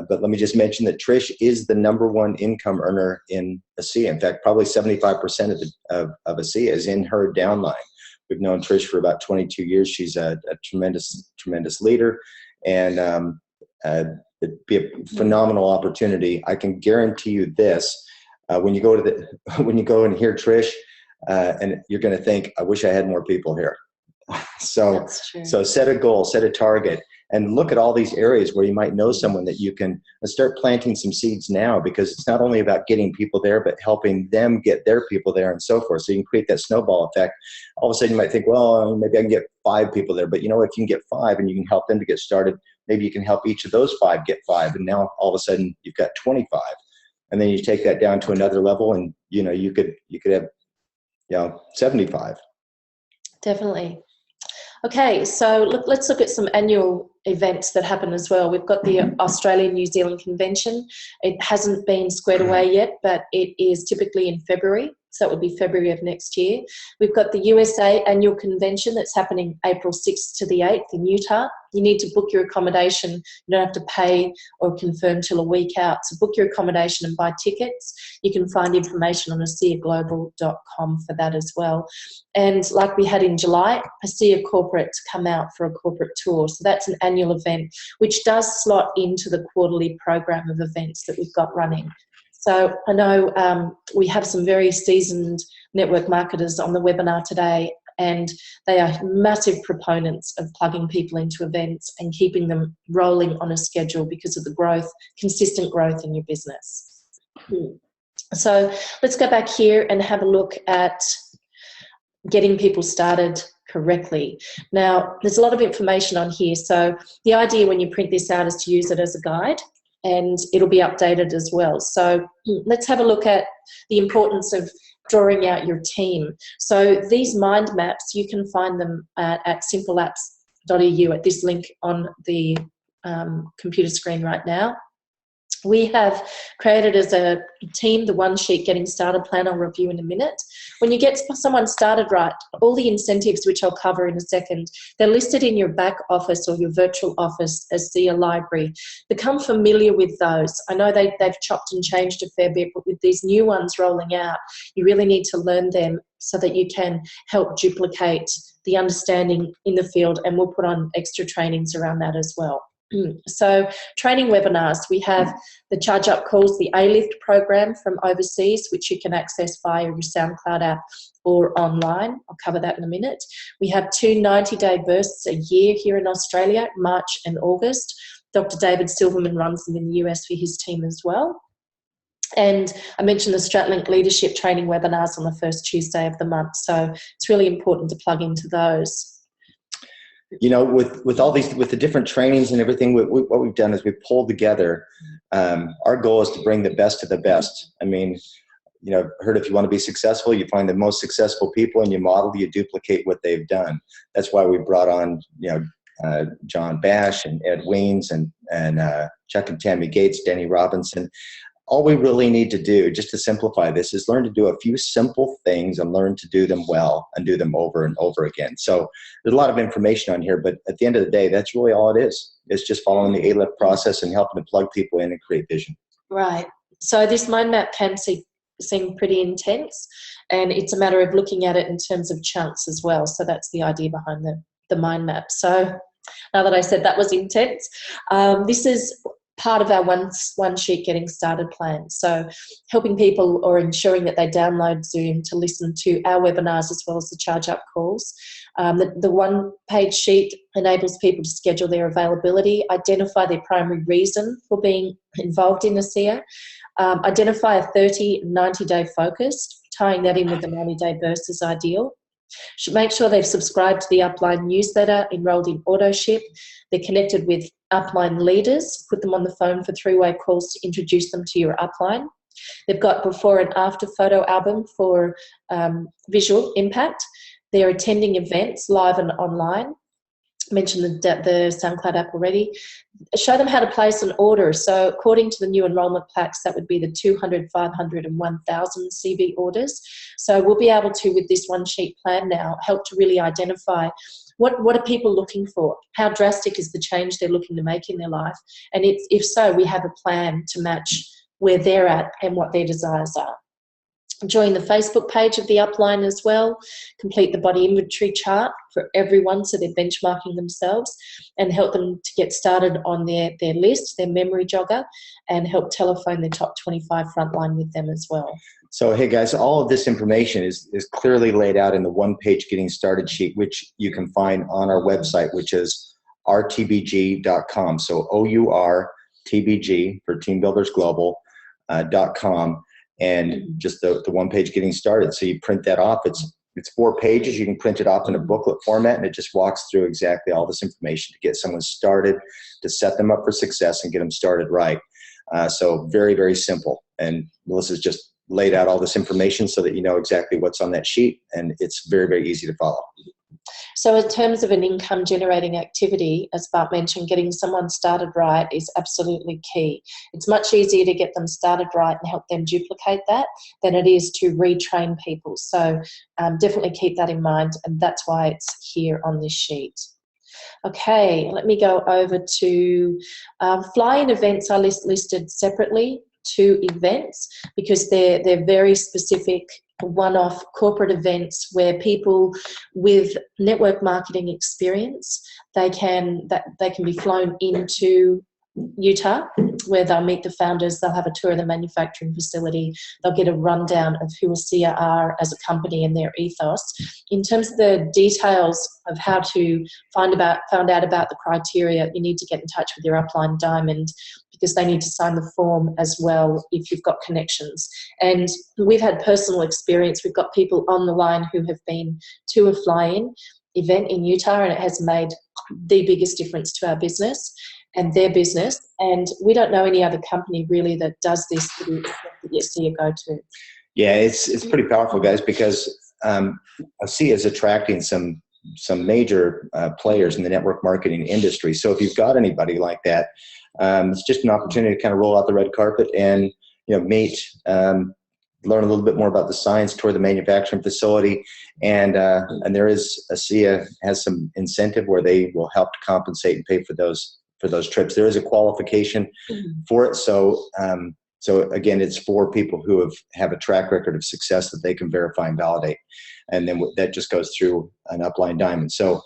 let me just mention that Trish is the #1 income earner in ASEA. In fact, probably 75% of ASEA is in her downline. We've known Trish for about 22 years. She's a tremendous leader, and it'd be a phenomenal opportunity. I can guarantee you this: when you go and hear Trish, and you're going to think, "I wish I had more people here." So set a goal, set a target, and look at all these areas where you might know someone that you can start planting some seeds now, because it's not only about getting people there, but helping them get their people there and so forth. So you can create that snowball effect. All of a sudden you might think, well, maybe I can get 5 people there, but if you can get 5 and you can help them to get started, maybe you can help each of those 5 get 5. And now all of a sudden you've got 25. And then you take that down to another level, and you could have 75. Definitely. Okay, so let's look at some annual events that happen as well. We've got the Australian-New Zealand Convention. It hasn't been squared away yet, but it is typically in February. So that would be February of next year. We've got the USA Annual Convention that's happening April 6th to the 8th in Utah. You need to book your accommodation. You don't have to pay or confirm till a week out. So book your accommodation and buy tickets. You can find information on ASEAglobal.com for that as well. And like we had in July, ASEA Corporates come out for a corporate tour. So that's an annual event, which does slot into the quarterly program of events that we've got running. So I know we have some very seasoned network marketers on the webinar today, and they are massive proponents of plugging people into events and keeping them rolling on a schedule because of the growth, consistent growth in your business. So let's go back here and have a look at getting people started correctly. Now, there's a lot of information on here. So the idea when you print this out is to use it as a guide, and it'll be updated as well. So let's have a look at the importance of drawing out your team. So these mind maps, you can find them at simpleapps.eu at this link on the computer screen right now. We have created as a team the one sheet getting started plan I'll review in a minute. When you get someone started right, all the incentives, which I'll cover in a second, they're listed in your back office or your virtual office as SEA Library. Become familiar with those. I know they've chopped and changed a fair bit, but with these new ones rolling out, you really need to learn them so that you can help duplicate the understanding in the field, and we'll put on extra trainings around that as well. So training webinars, we have the Charge Up Calls, the A-Lift program from overseas, which you can access via your SoundCloud app or online. I'll cover that in a minute. We have 2 90-day bursts a year here in Australia, March and August. Dr. David Silverman runs them in the US for his team as well. And I mentioned the StratLink Leadership Training webinars on the first Tuesday of the month. So it's really important to plug into those. With all these, with the different trainings and everything, what we've done is we've pulled together. Our goal is to bring the best of the best. I mean, heard if you want to be successful, you find the most successful people and you model, you duplicate what they've done. That's why we brought on, John Bash and Ed Weens and Chuck and Tammy Gates, Denny Robinson. All we really need to do, just to simplify this, is learn to do a few simple things and learn to do them well and do them over and over again. So there's a lot of information on here, but at the end of the day, that's really all it is. It's just following the ALIF process and helping to plug people in and create vision. Right. So this mind map can seem pretty intense, and it's a matter of looking at it in terms of chunks as well. So that's the idea behind the mind map. So now that I said that was intense, this is part of our one sheet getting started plan. So helping people or ensuring that they download Zoom to listen to our webinars as well as the charge up calls. The one page sheet enables people to schedule their availability, identify their primary reason for being involved in ASEA, identify a 30 and 90-day focus, tying that in with the 90-day burst is ideal. Should make sure they've subscribed to the Upline newsletter, enrolled in AutoShip, they're connected with Upline leaders, put them on the phone for 3-way calls to introduce them to your Upline. They've got before and after photo album for visual impact. They're attending events live and online. Mentioned the SoundCloud app already. Show them how to place an order. So according to the new enrollment packs, that would be the 200, 500 and 1,000 CV orders. So we'll be able to, with this one sheet plan now, help to really identify what are people looking for? How drastic is the change they're looking to make in their life? And if so, we have a plan to match where they're at and what their desires are. Join the Facebook page of the Upline as well, complete the body inventory chart for everyone so they're benchmarking themselves, and help them to get started on their list, their memory jogger, and help telephone their top 25 frontline with them as well. So, hey guys, all of this information is clearly laid out in the one-page getting started sheet, which you can find on our website, which is rtbg.com. So OURTBG for Team Builders Global .com. And just the one page getting started. So you print that off. It's 4 pages. You can print it off in a booklet format, and it just walks through exactly all this information to get someone started, to set them up for success and get them started right. So very, very simple. And Melissa's just laid out all this information so that you know exactly what's on that sheet, and it's very, very easy to follow. So in terms of an income generating activity, as Bart mentioned, getting someone started right is absolutely key. It's much easier to get them started right and help them duplicate that than it is to retrain people. So definitely keep that in mind, and that's why it's here on this sheet. Okay, let me go over to fly-in events are listed separately to events because they're very specific one-off corporate events where people with network marketing experience, they can be flown into Utah where they'll meet the founders, they'll have a tour of the manufacturing facility, they'll get a rundown of who ASEA are as a company and their ethos. In terms of the details of how to find out about the criteria, you need to get in touch with your Upline Diamond because they need to sign the form as well if you've got connections. And we've had personal experience. We've got people on the line who have been to a fly-in event in Utah, and it has made the biggest difference to our business and their business. And we don't know any other company really that does this that you see a go-to. Yeah, it's pretty powerful, guys, because ASEA is attracting some major players in the network marketing industry. So if you've got anybody like that, it's just an opportunity to kind of roll out the red carpet and meet, learn a little bit more about the science, tour the manufacturing facility, and there is ASEA has some incentive where they will help to compensate and pay for those trips. There is a qualification for it, so again, it's for people who have a track record of success that they can verify and validate, and then that just goes through an Upline Diamond. So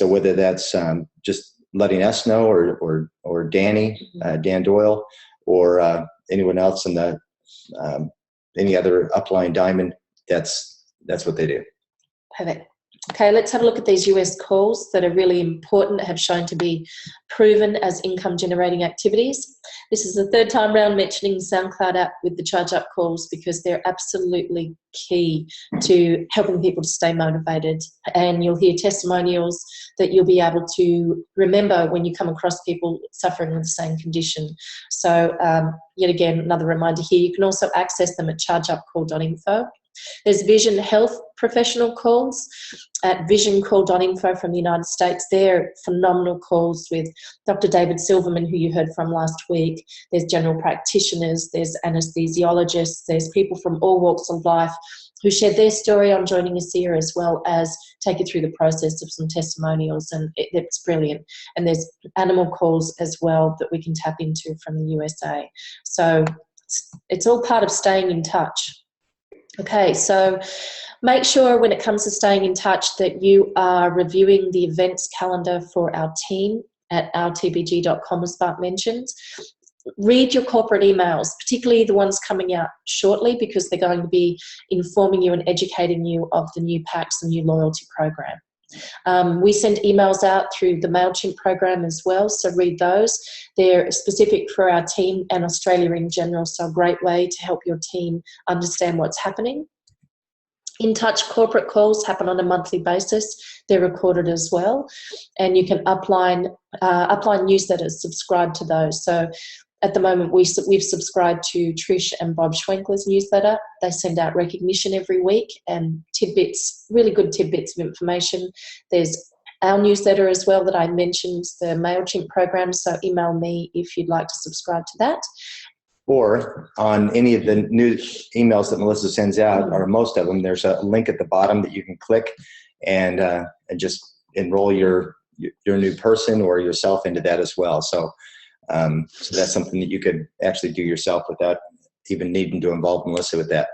whether that's just letting us know, or Danny, Dan Doyle, or anyone else in the any other Upline Diamond, that's what they do. Perfect. Okay, let's have a look at these US calls that are really important, have shown to be proven as income generating activities. This is the third time round mentioning SoundCloud app with the charge up calls because they're absolutely key to helping people to stay motivated. And you'll hear testimonials that you'll be able to remember when you come across people suffering with the same condition. So yet again, another reminder here, you can also access them at chargeupcall.info. There's Vision Health professional calls at visioncall.info from the United States. They're phenomenal calls with Dr. David Silverman, who you heard from last week. There's general practitioners, there's anesthesiologists, there's people from all walks of life who shared their story on joining ASEA, as well as take you through the process of some testimonials, and it's brilliant. And there's animal calls as well that we can tap into from the USA. So it's all part of staying in touch. Okay, so make sure when it comes to staying in touch that you are reviewing the events calendar for our team at ourtbg.com, as Bart mentioned. Read your corporate emails, particularly the ones coming out shortly, because they're going to be informing you and educating you of the new packs, the new loyalty program. We send emails out through the MailChimp program as well, so read those. They're specific for our team and Australia in general, so a great way to help your team understand what's happening. In Touch corporate calls happen on a monthly basis. They're recorded as well, and you can upline newsletters, subscribe to those. So at the moment, we've subscribed to Trish and Bob Schwenkler's newsletter. They send out recognition every week and tidbits, really good tidbits of information. There's our newsletter as well that I mentioned, the MailChimp program, so email me if you'd like to subscribe to that. Or on any of the new emails that Melissa sends out, or most of them, there's a link at the bottom that you can click and just enroll your new person or yourself into that as well. So that's something that you could actually do yourself without even needing to involve Melissa with that.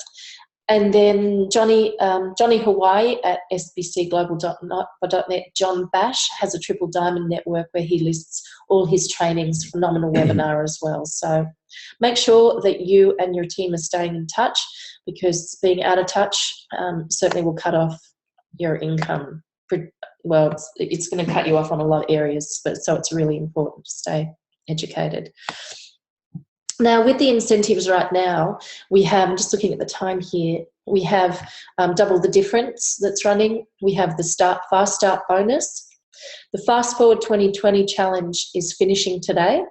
And then Johnny Hawaii at sbcglobal.net, John Bash, has a Triple Diamond network where he lists all his trainings, phenomenal webinar as well. So make sure that you and your team are staying in touch, because being out of touch certainly will cut off your income. Well, it's going to cut you off on a lot of areas, so it's really important to stay educated. Now, with the incentives right now, we have, I'm just looking at the time here, we have double the difference that's running. We have the Fast Start bonus. The Fast Forward 2020 challenge is finishing today,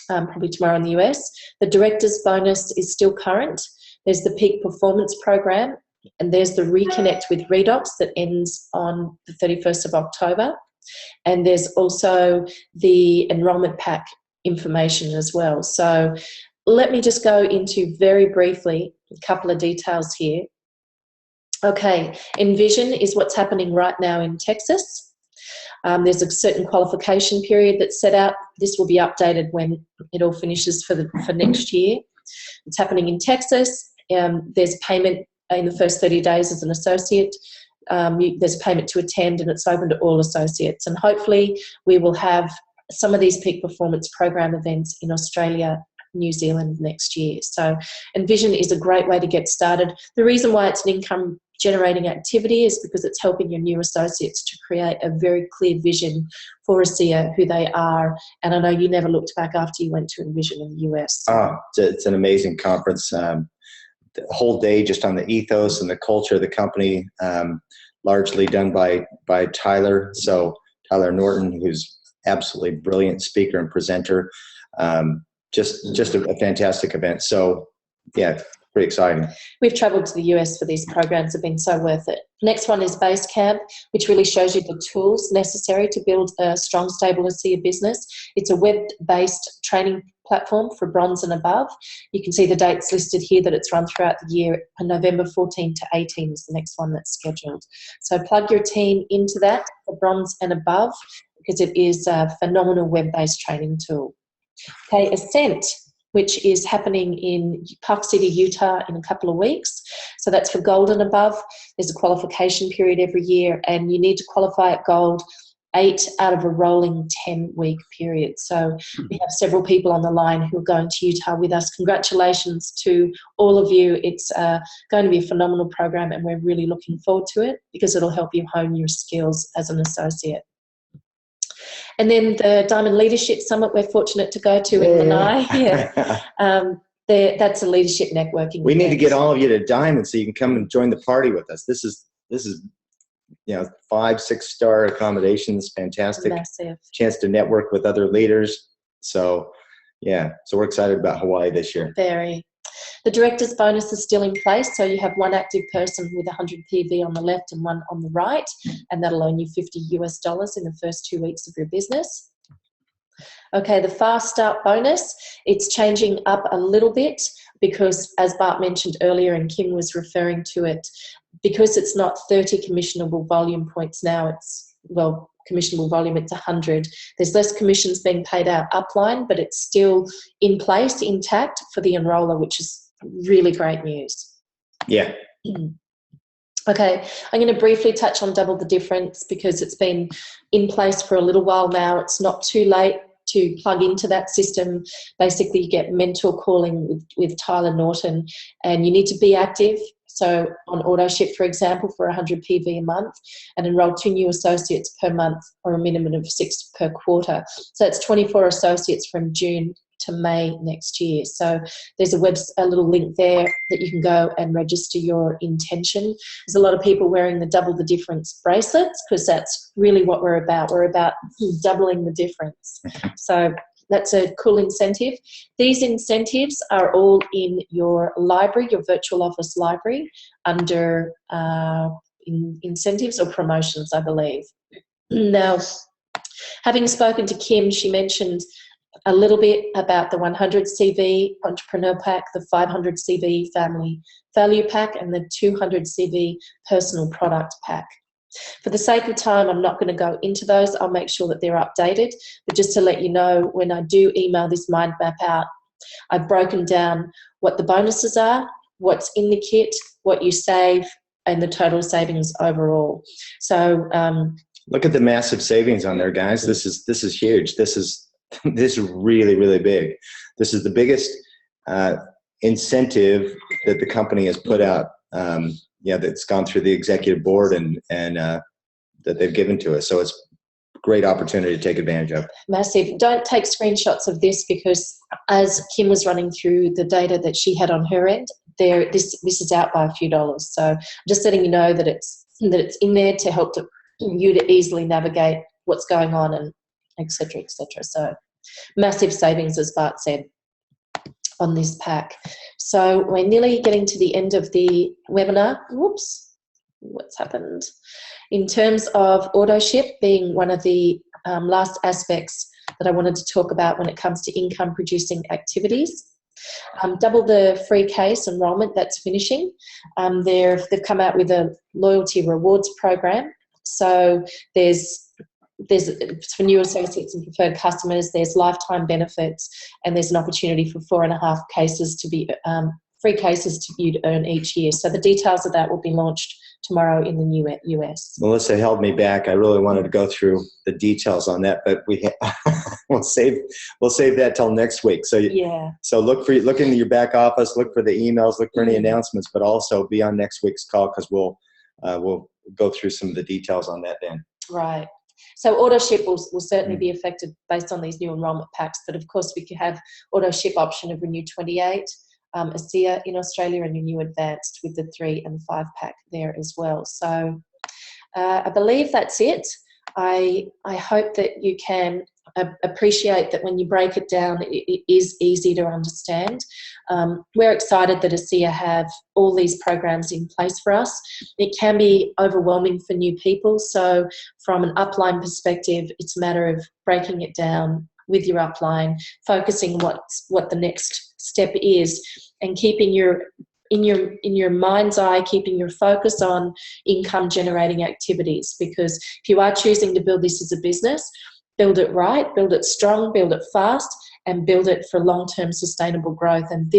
probably tomorrow in the US. The Director's bonus is still current. There's the Peak Performance program, and there's the Reconnect with Redox that ends on the 31st of October. And there's also the enrollment pack information as well. So let me just go into very briefly a couple of details here. Okay, Envision is what's happening right now in Texas. There's a certain qualification period that's set out. This will be updated when it all finishes for next year. It's happening in Texas. There's payment in the first 30 days as an associate. There's payment to attend, and it's open to all associates. And hopefully we will have some of these peak performance program events in Australia, New Zealand next year. So Envision is a great way to get started. The reason why it's an income generating activity is because it's helping your new associates to create a very clear vision for ASEA, who they are. And I know you never looked back after you went to Envision in the US. It's an amazing conference. The whole day just on the ethos and the culture of the company, largely done by Tyler. So Tyler Norton, who's absolutely brilliant speaker and presenter. Just a fantastic event. So yeah, pretty exciting. We've traveled to the US for these programs, have been so worth it. Next one is Basecamp, which really shows you the tools necessary to build a strong, stable ASEA business. It's a web-based training platform for bronze and above. You can see the dates listed here that it's run throughout the year. November 14 to 18 is the next one that's scheduled. So plug your team into that for bronze and above, because it is a phenomenal web-based training tool. Okay, Ascent, which is happening in Park City, Utah in a couple of weeks. So that's for gold and above. There's a qualification period every year, and you need to qualify at gold 8 out of a rolling 10-week period. So we have several people on the line who are going to Utah with us. Congratulations to all of you. It's going to be a phenomenal program, and we're really looking forward to it because it'll help you hone your skills as an associate. And then the Diamond Leadership Summit we're fortunate to go to in Lanai. Yeah. That's a leadership networking We need to event. get all of you to Diamond so you can come and join the party with us. This is 5-6 star accommodations, fantastic. Massive. Chance to network with other leaders. So yeah, so we're excited about Hawaii this year. Very. The director's bonus is still in place, so you have one active person with 100 PV on the left and one on the right, and that'll earn you $50 in the first 2 weeks of your business. Okay, the fast start bonus, it's changing up a little bit because, as Bart mentioned earlier and Kim was referring to it, because it's not 30 commissionable volume points now, it's, well, commissionable volume, it's 100. There's less commissions being paid out upline, but it's still in place, intact for the enroller, which is really great news. Yeah. Okay, I'm going to briefly touch on Double the Difference because it's been in place for a little while now. It's not too late to plug into that system. Basically, you get mentor calling with Tyler Norton, and you need to be active. So on AutoShip, for example, for 100 PV a month, and enroll 2 new associates per month or a minimum of 6 per quarter. So that's 24 associates from June to May next year. So there's a little link there that you can go and register your intention. There's a lot of people wearing the Double the Difference bracelets because that's really what we're about. We're about doubling the difference. So that's a cool incentive. These incentives are all in your library, your virtual office library, under incentives or promotions, I believe. Now, having spoken to Kim, she mentioned a little bit about the 100 CV Entrepreneur Pack, the 500 CV Family Value Pack, and the 200 CV Personal Product Pack. For the sake of time, I'm not going to go into those. I'll make sure that they're updated. But just to let you know, when I do email this mind map out, I've broken down what the bonuses are, what's in the kit, what you save, and the total savings overall. So look at the massive savings on there, guys. This is huge. This is really, really big. This is the biggest incentive that the company has put out. That's gone through the executive board and that they've given to us. So it's a great opportunity to take advantage of. Massive. Don't take screenshots of this because as Kim was running through the data that she had on her end, this is out by a few dollars. So I'm just letting you know that it's in there to help you to easily navigate what's going on and et cetera, et cetera. So massive savings, as Bart said, on this pack. So we're nearly getting to the end of the webinar. Whoops, what's happened? In terms of AutoShip being one of the last aspects that I wanted to talk about when it comes to income producing activities. Double the free case enrollment, that's finishing. They've come out with a loyalty rewards program. So there's for new associates and preferred customers, there's lifetime benefits, and there's an opportunity for 4.5 cases to be free cases to you to earn each year. So the details of that will be launched tomorrow in the US. Melissa held me back. I really wanted to go through the details on that, but we'll save that till next week. So yeah. So look into your back office, look for the emails, look for any announcements, but also be on next week's call because we'll go through some of the details on that then. Right. So AutoShip will certainly be affected based on these new enrolment packs, but of course we could have AutoShip option of Renew 28, ASEA in Australia, and Renew Advanced with the 3 and 5 pack there as well. So I believe that's it. I hope that you can appreciate that when you break it down, it is easy to understand. We're excited that ASEA have all these programs in place for us. It can be overwhelming for new people. So from an upline perspective, it's a matter of breaking it down with your upline, focusing what the next step is, and keeping in your mind's eye, keeping your focus on income generating activities. Because if you are choosing to build this as a business, build it right, build it strong, build it fast, and build it for long-term sustainable growth. And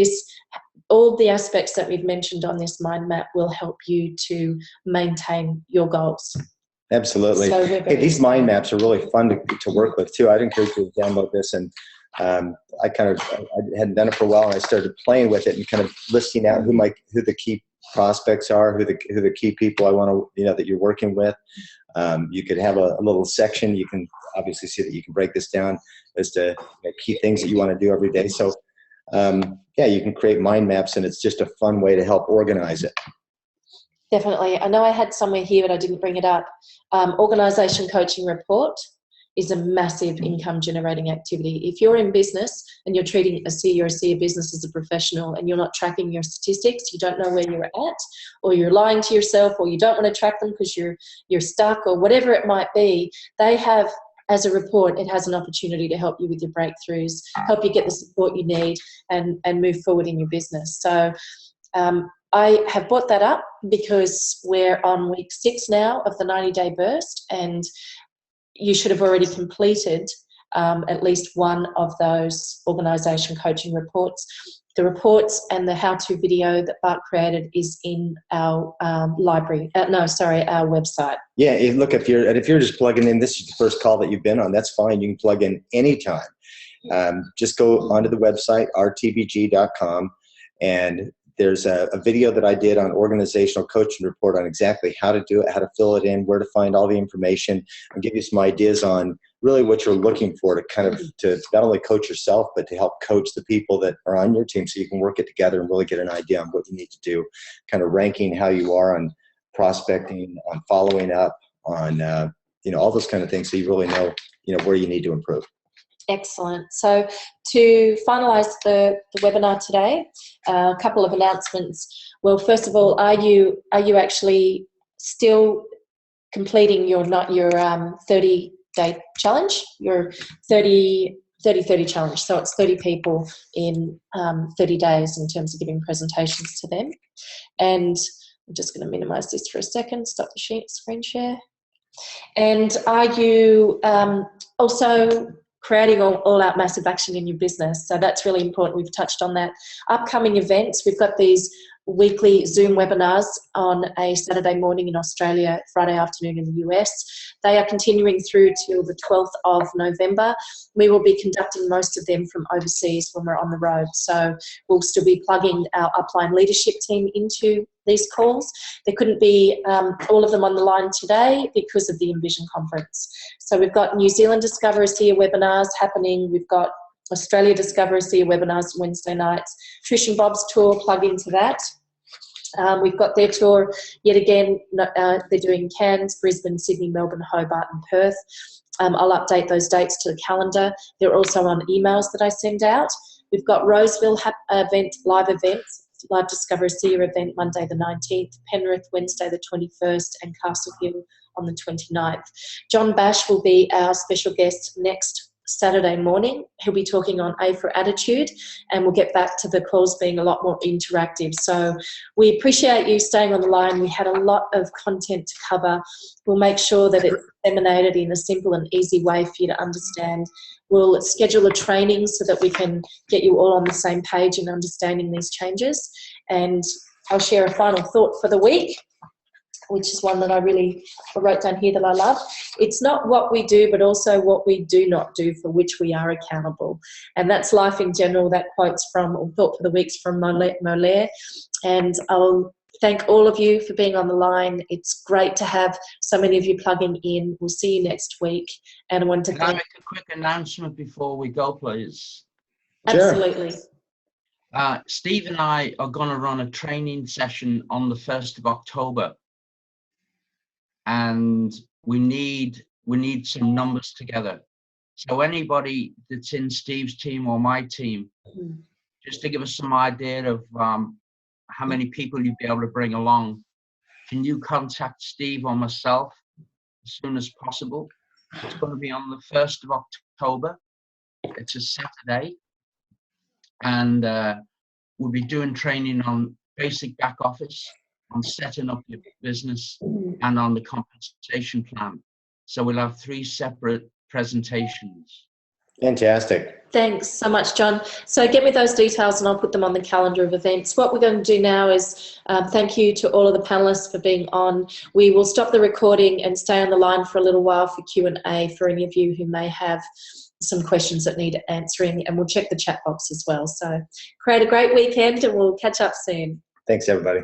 all the aspects that we've mentioned on this mind map will help you to maintain your goals. Absolutely. So we're Hey, very these mind maps are really fun to work with too. I'd encourage you to download this. And I hadn't done it for a while, and I started playing with it and kind of listing out who the key prospects are, who the key people I want to, that you're working with. You could have a little section. You can obviously see that you can break this down as to key things that you want to do every day. So you can create mind maps, and it's just a fun way to help organize it. Definitely. I know I had somewhere here, but I didn't bring it up. Organization coaching report is a massive income generating activity. If you're in business and you're treating a CEO or CEO business as a professional and you're not tracking your statistics, you don't know where you're at, or you're lying to yourself, or you don't want to track them because you're stuck, or whatever it might be, they have, as a report, it has an opportunity to help you with your breakthroughs, help you get the support you need, and move forward in your business. So I have brought that up because we're on week 6 now of the 90-day burst, and you should have already completed at least one of those organisation coaching reports. The reports and the how-to video that Bart created is in our our website. Yeah, look, if you're just plugging in, this is the first call that you've been on, that's fine. You can plug in anytime. Just go onto the website, rtbg.com, and there's a video that I did on organizational coaching report on exactly how to do it, how to fill it in, where to find all the information, and give you some ideas on really what you're looking for to kind of to not only coach yourself, but to help coach the people that are on your team, so you can work it together and really get an idea on what you need to do, kind of ranking how you are on prospecting, on following up, on all those kind of things, so you really know where you need to improve. Excellent. So to finalise the webinar today, a couple of announcements. Well, first of all, are you actually still completing your 30-day challenge, your 30-30 challenge? So it's 30 people in 30 days in terms of giving presentations to them. And I'm just going to minimise this for a second, stop the screen share. And are you also creating all-out massive action in your business? So that's really important. We've touched on that. Upcoming events, we've got these weekly Zoom webinars on a Saturday morning in Australia, Friday afternoon in the US. They are continuing through till the 12th of November. We will be conducting most of them from overseas when we're on the road. So we'll still be plugging our upline leadership team into these calls. There couldn't be all of them on the line today because of the Envision conference. So we've got New Zealand Discover a CEO webinars happening. We've got Australia Discover a CEO webinars Wednesday nights. Trish and Bob's tour, plug into that. We've got their tour yet again. They're doing Cairns, Brisbane, Sydney, Melbourne, Hobart and Perth. I'll update those dates to the calendar. They're also on emails that I send out. We've got Roseville live Discover a CEO event Monday the 19th, Penrith Wednesday the 21st, and Castle Hill on the 29th. John Bash will be our special guest next Saturday morning. He'll be talking on A for Attitude, and we'll get back to the calls being a lot more interactive. So we appreciate you staying on the line. We had a lot of content to cover. We'll make sure that it's disseminated in a simple and easy way for you to understand. We'll schedule a training so that we can get you all on the same page in understanding these changes. And I'll share a final thought for the week, which is one that I wrote down here that I love. It's not what we do, but also what we do not do, for which we are accountable. And that's life in general. That quote's from, or thought for the week's from Molaire. And I'll thank all of you for being on the line. It's great to have so many of you plugging in. We'll see you next week. And I want to Can I make a quick announcement before we go, please? Absolutely. Steve and I are going to run a training session on the 1st of October. And we need some numbers together. So anybody that's in Steve's team or my team, just to give us some idea of how many people you'd be able to bring along, can you contact Steve or myself as soon as possible? It's going to be on the 1st of October. It's a Saturday. And we'll be doing training on basic back office, on setting up your business, and on the compensation plan. So we'll have 3 separate presentations. Fantastic. Thanks so much, John. So get me those details and I'll put them on the calendar of events. What we're going to do now is thank you to all of the panelists for being on. We will stop the recording and stay on the line for a little while for Q&A for any of you who may have some questions that need answering, and we'll check the chat box as well. So create a great weekend and we'll catch up soon. Thanks, everybody.